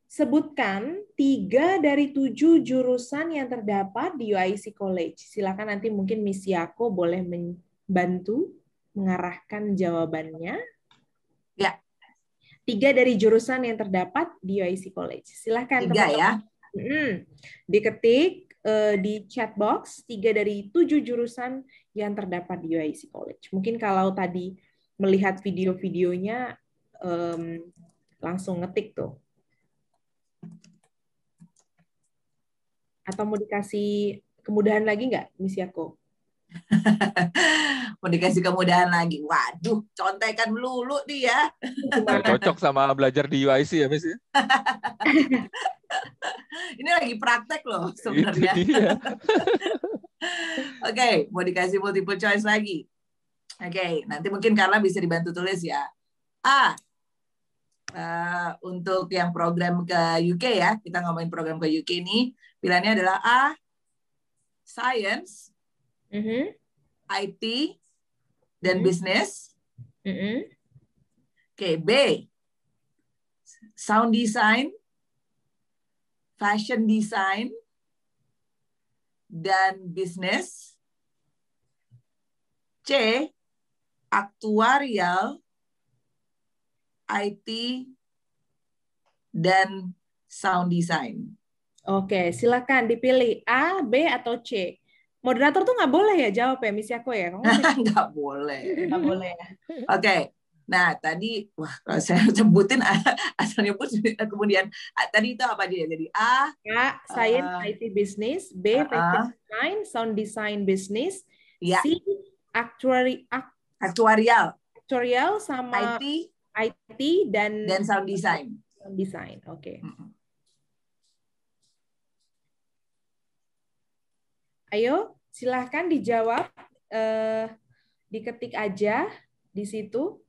sebutkan 3 dari 7 jurusan yang terdapat di UIC College. Silakan nanti mungkin Miss Yako boleh membantu mengarahkan jawabannya. Ya. 3 dari jurusan yang terdapat di UIC College. Silakan 3 ya. Diketik di chat box 3 dari 7 jurusan yang terdapat di UIC College. Mungkin kalau tadi melihat video-videonya langsung ngetik tuh. Atau mau dikasih kemudahan lagi nggak, Miss Yako? Mau dikasih kemudahan lagi. Waduh, contekan melulu nih ya. Cocok sama belajar di UIC ya, Miss? Ini lagi praktek loh Itu sebenarnya. dia. Oke, mau dikasih multiple choice lagi. Oke, nanti mungkin Carla bisa dibantu tulis ya. A, untuk yang program ke UK ya, kita ngomongin program ke UK nih, pilihannya adalah A, Science, IT, dan Business. Oke, B, Sound Design, Fashion Design, dan Business. C, Aktuarial, IT, dan Sound Design. Oke, silakan dipilih A, B, atau C. Moderator tuh nggak boleh ya jawab ya, Miss Yako ya? Nggak boleh. Nggak boleh ya. Oke, nah tadi, wah kalau saya sebutin asalnya pun kemudian tadi itu apa dia? Jadi A, Science, IT, Business. B, Fashion Design, Sound Design, Business. Ya. C, Aktuarial, sama IT dan Sound Design. Sound Design, oke. Ayo, silahkan dijawab. Diketik aja di situ.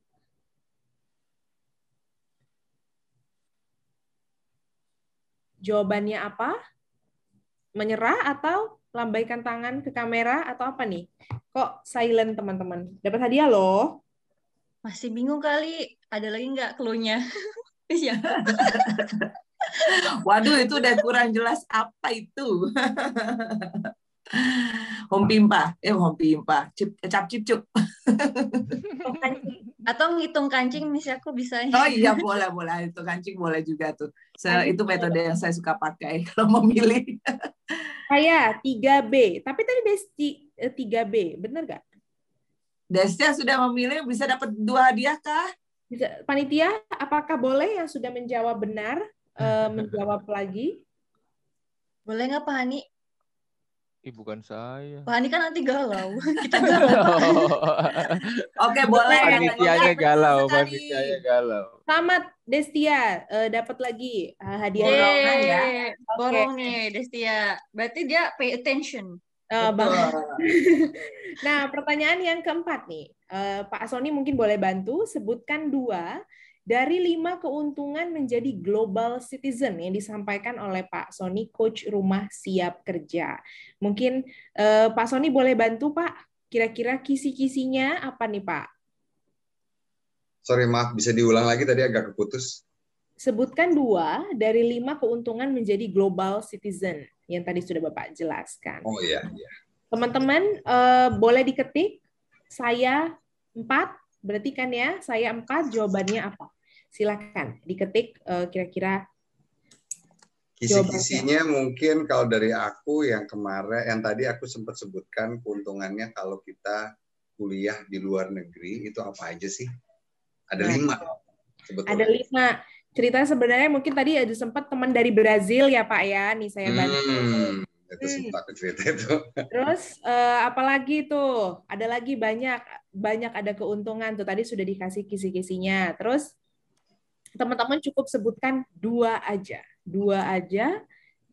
Jawabannya apa? Menyerah atau lambaikan tangan ke kamera atau apa nih? Kok silent teman-teman? Dapat hadiah loh. Masih bingung kali. Ada lagi nggak clue-nya? Iya. Waduh, itu udah kurang jelas apa itu. Hompimpa, cap cip cup. Atau ngitung kancing, Miss aku bisa. Oh iya, boleh. Itu kancing boleh juga tuh. Itu metode yang saya suka pakai kalau memilih. Saya 3B, tapi tadi Desti 3B, benar nggak? Destia sudah memilih, bisa dapat 2 hadiah kah? Bisa. Panitia, apakah boleh yang sudah menjawab benar menjawab lagi? Boleh nggak Pak Hani? Bukan saya. Pak Hani kan nanti galau. Kita galau. Oke, boleh. Panitianya galau. Selamat Destia, dapat lagi hadiah. Borongan ya. Borong nih Destia. Berarti dia pay attention. Nah, pertanyaan yang keempat nih. Pak Sony mungkin boleh bantu sebutkan 2 dari 5 keuntungan menjadi global citizen yang disampaikan oleh Pak Sony, Coach Rumah Siap Kerja. Mungkin Pak Sony boleh bantu, Pak? Kira-kira kisi-kisinya apa nih, Pak? Sorry, maaf. Bisa diulang lagi, tadi agak keputus. Sebutkan 2 dari 5 keuntungan menjadi global citizen yang tadi sudah Bapak jelaskan. Oh iya. Teman-teman boleh diketik. Saya 4, berarti kan ya, saya 4, jawabannya apa? Silakan diketik kira-kira kisi-kisinya. Mungkin kalau dari aku yang kemarin, yang tadi aku sempat sebutkan keuntungannya kalau kita kuliah di luar negeri itu apa aja sih? Ada 5 sebetulnya. Ada 5. Cerita sebenarnya mungkin tadi ada sempat teman dari Brazil ya Pak ya, nih saya bantu. Itu sempat cerita itu. Terus apalagi tuh? Ada lagi banyak ada keuntungan tuh tadi sudah dikasih kisi-kisinya. Terus teman-teman cukup sebutkan 2 aja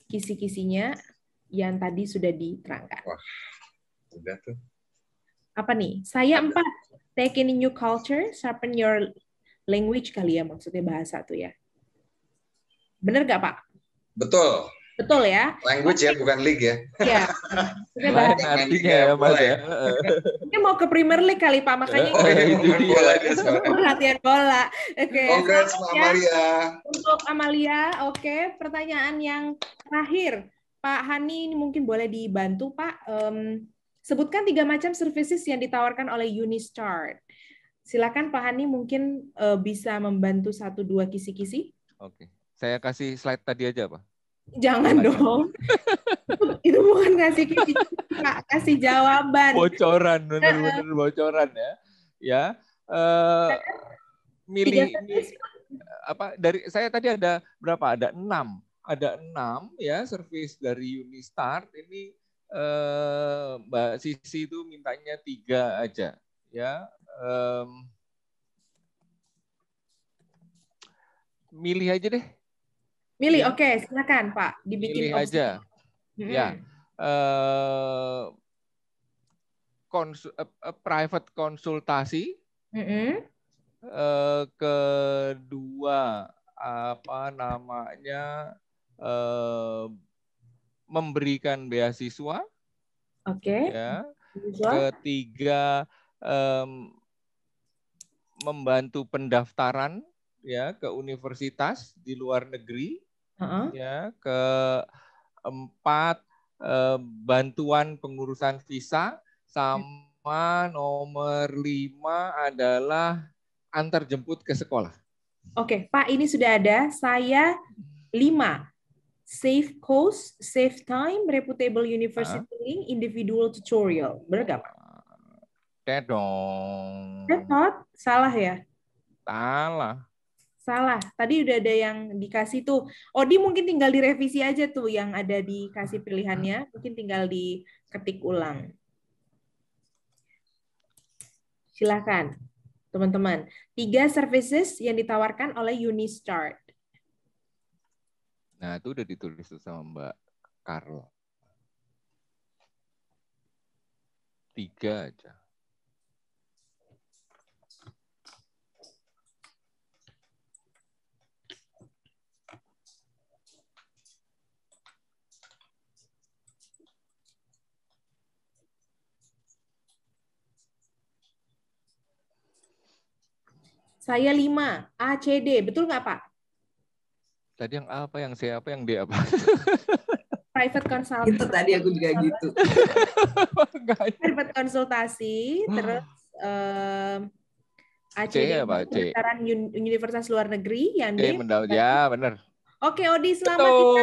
kisi-kisinya yang tadi sudah diterangkan. Wah, udah tuh. Apa nih? Saya 4. Take in new culture, sharpen your language kali ya, maksudnya bahasa tuh ya. Bener nggak Pak? Betul. Betul ya. Language ya, bukan league ya. Iya. Artinya ya Mas ya. Ini mau ke Premier League kali Pak, makanya perhatian bola. Oke. Congrats Amalia. Untuk Amalia, oke. Pertanyaan yang terakhir, Pak Hani ini mungkin boleh dibantu Pak. Sebutkan 3 macam services yang ditawarkan oleh Unistart. Silakan Pak Hani mungkin bisa membantu 1-2 kisi-kisi. Oke. Saya kasih slide tadi aja Pak. Jangan dong. Itu bukan kasih kisi, Pak. Kasih jawaban. Bocoran, benar-benar bocoran ya. Ya. Milih apa dari saya tadi ada berapa? Ada 6. ada 6 ya service dari Unistart. Ini Mbak Sisi itu mintanya 3 aja ya. Milih aja deh. Milih, ya. oke, silakan Pak, dibikin Milih opsi. aja. Ya. Private konsultasi. Kedua apa namanya memberikan beasiswa. Oke. Ya. Ketiga membantu pendaftaran ya ke universitas di luar negeri. Ya. Keempat bantuan pengurusan visa. Sama nomor 5 adalah antar jemput ke sekolah. Oke, Pak, ini sudah ada. Saya 5. Save cost, save time, reputable university link, individual tutorial. Benar nggak, Pak? Tedong. Salah ya? Salah. Tadi udah ada yang dikasih tuh. Odi mungkin tinggal direvisi aja tuh yang ada dikasih pilihannya. Mungkin tinggal diketik ulang. Silakan, teman-teman. 3 services yang ditawarkan oleh Unistart. Nah, itu udah ditulis sama Mbak Carla. 3 aja. Saya 5, A, C, D. Betul nggak, Pak? Tadi yang A apa, yang C apa, yang D apa? Private consultation. Itu tadi aku juga gitu. Private konsultasi, terus ACD, pendaftaran universitas luar negeri, yang D. Ya, benar. Oke, Odi, selamat ya.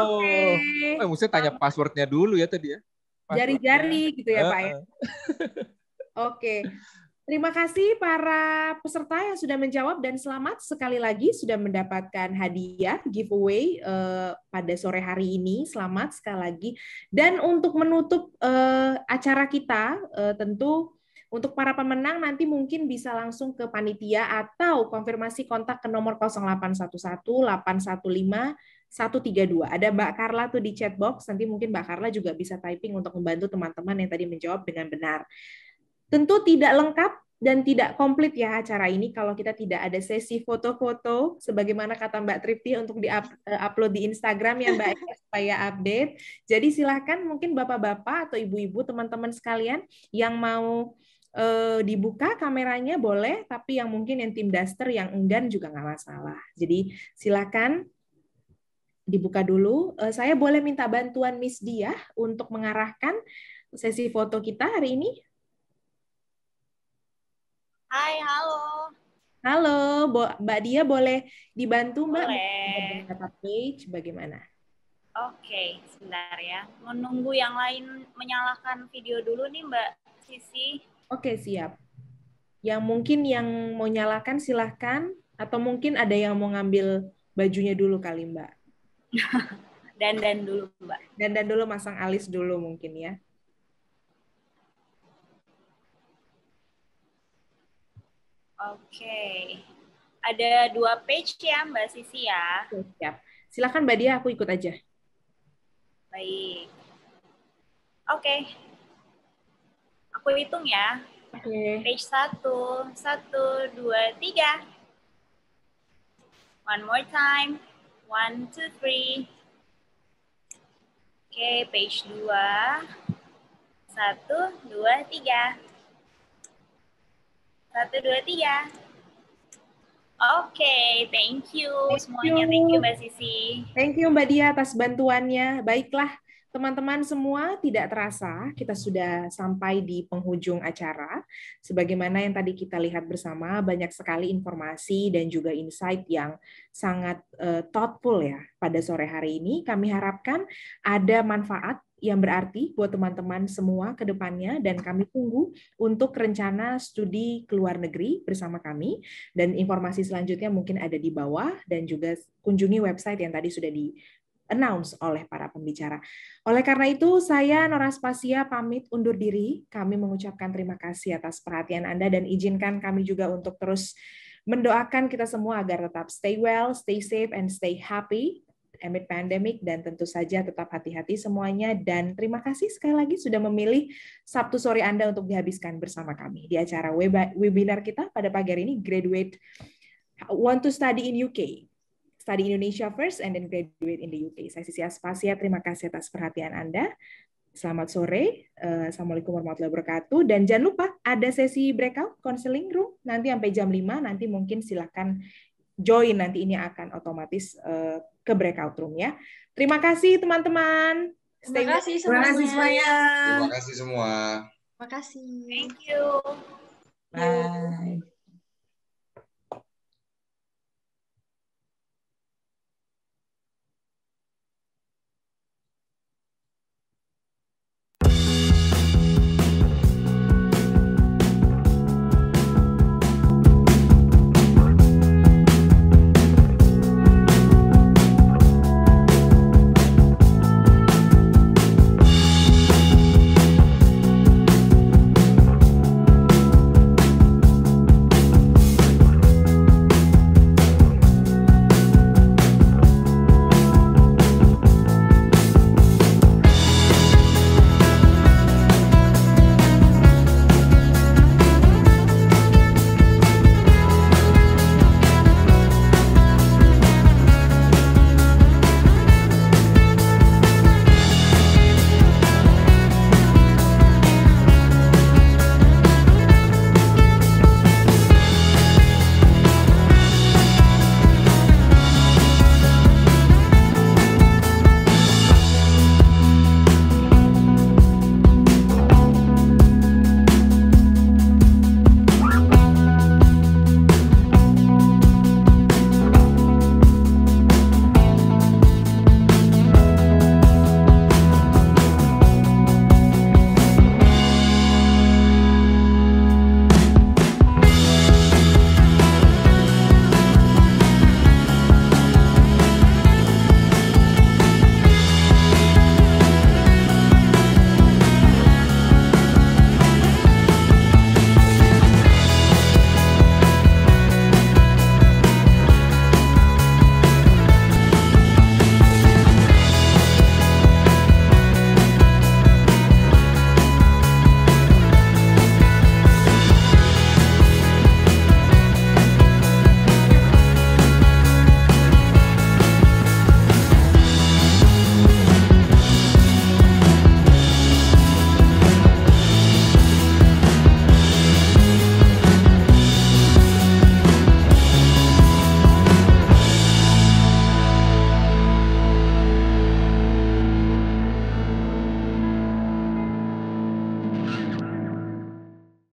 Oke. Mesti tanya passwordnya dulu ya tadi ya. Jari-jari gitu ya, Pak ya. Oke. Terima kasih para peserta yang sudah menjawab dan selamat sekali lagi sudah mendapatkan hadiah giveaway pada sore hari ini. Selamat sekali lagi. Dan untuk menutup acara kita, tentu untuk para pemenang nanti mungkin bisa langsung ke panitia atau konfirmasi kontak ke nomor 0811 815 132. Ada Mbak Carla tuh di chat box. Nanti mungkin Mbak Carla juga bisa typing untuk membantu teman-teman yang tadi menjawab dengan benar. Tentu tidak lengkap dan tidak komplit ya acara ini kalau kita tidak ada sesi foto-foto sebagaimana kata Mbak Tripti untuk di-upload di Instagram ya Mbak supaya update. Jadi silakan mungkin bapak-bapak atau ibu-ibu teman-teman sekalian yang mau dibuka kameranya boleh, tapi yang mungkin yang tim daster yang enggan juga nggak masalah. Jadi silakan dibuka dulu. Saya boleh minta bantuan Miss Diah untuk mengarahkan sesi foto kita hari ini. Hai, halo. Halo, Mbak Dia boleh dibantu Mbak? Boleh. Data page bagaimana? Oke, sebentar ya. Menunggu yang lain menyalakan video dulu nih Mbak Sisi. Oke, siap. Yang mungkin yang mau nyalakan silahkan, atau mungkin ada yang mau ngambil bajunya dulu kali Mbak. Dandan dulu Mbak. Dandan dulu, masang alis dulu mungkin ya. Oke. Ada 2 page ya Mbak Sisi ya. Oke, siap. Silakan Mbak Dia, aku ikut aja. Baik. Oke. Aku hitung ya. Oke. Page 1, 1, 2, 3. One more time. 1, 2, 3. Oke, page 2. 1, 2, 3. 1, 2, 3. Oke, thank you semuanya. Thank you Mbak Sisi. Thank you Mbak Dia atas bantuannya. Baiklah, teman-teman semua, tidak terasa kita sudah sampai di penghujung acara. Sebagaimana yang tadi kita lihat bersama, banyak sekali informasi dan juga insight yang sangat thoughtful ya pada sore hari ini. Kami harapkan ada manfaat yang berarti buat teman-teman semua ke depannya, dan kami tunggu untuk rencana studi ke luar negeri bersama kami, dan informasi selanjutnya mungkin ada di bawah, dan juga kunjungi website yang tadi sudah announce oleh para pembicara. Oleh karena itu, saya Nora Spasia pamit undur diri. Kami mengucapkan terima kasih atas perhatian Anda dan izinkan kami juga untuk terus mendoakan kita semua agar tetap stay well, stay safe, and stay happy amid pandemic, dan tentu saja tetap hati-hati semuanya. Dan terima kasih sekali lagi sudah memilih Sabtu sore Anda untuk dihabiskan bersama kami di acara webinar kita pada pagi hari ini, Graduate Want to Study in UK. Study Indonesia first and then graduate in the UK. Saya Sisi Aspasia, terima kasih atas perhatian Anda. Selamat sore. Assalamualaikum warahmatullahi wabarakatuh. Dan jangan lupa ada sesi breakout, counseling room, nanti sampai jam 5, nanti mungkin silakan join, nanti ini akan otomatis ke breakout room ya. Terima kasih teman-teman. Terima kasih semuanya. Terima kasih semua. Terima kasih. Thank you. Bye.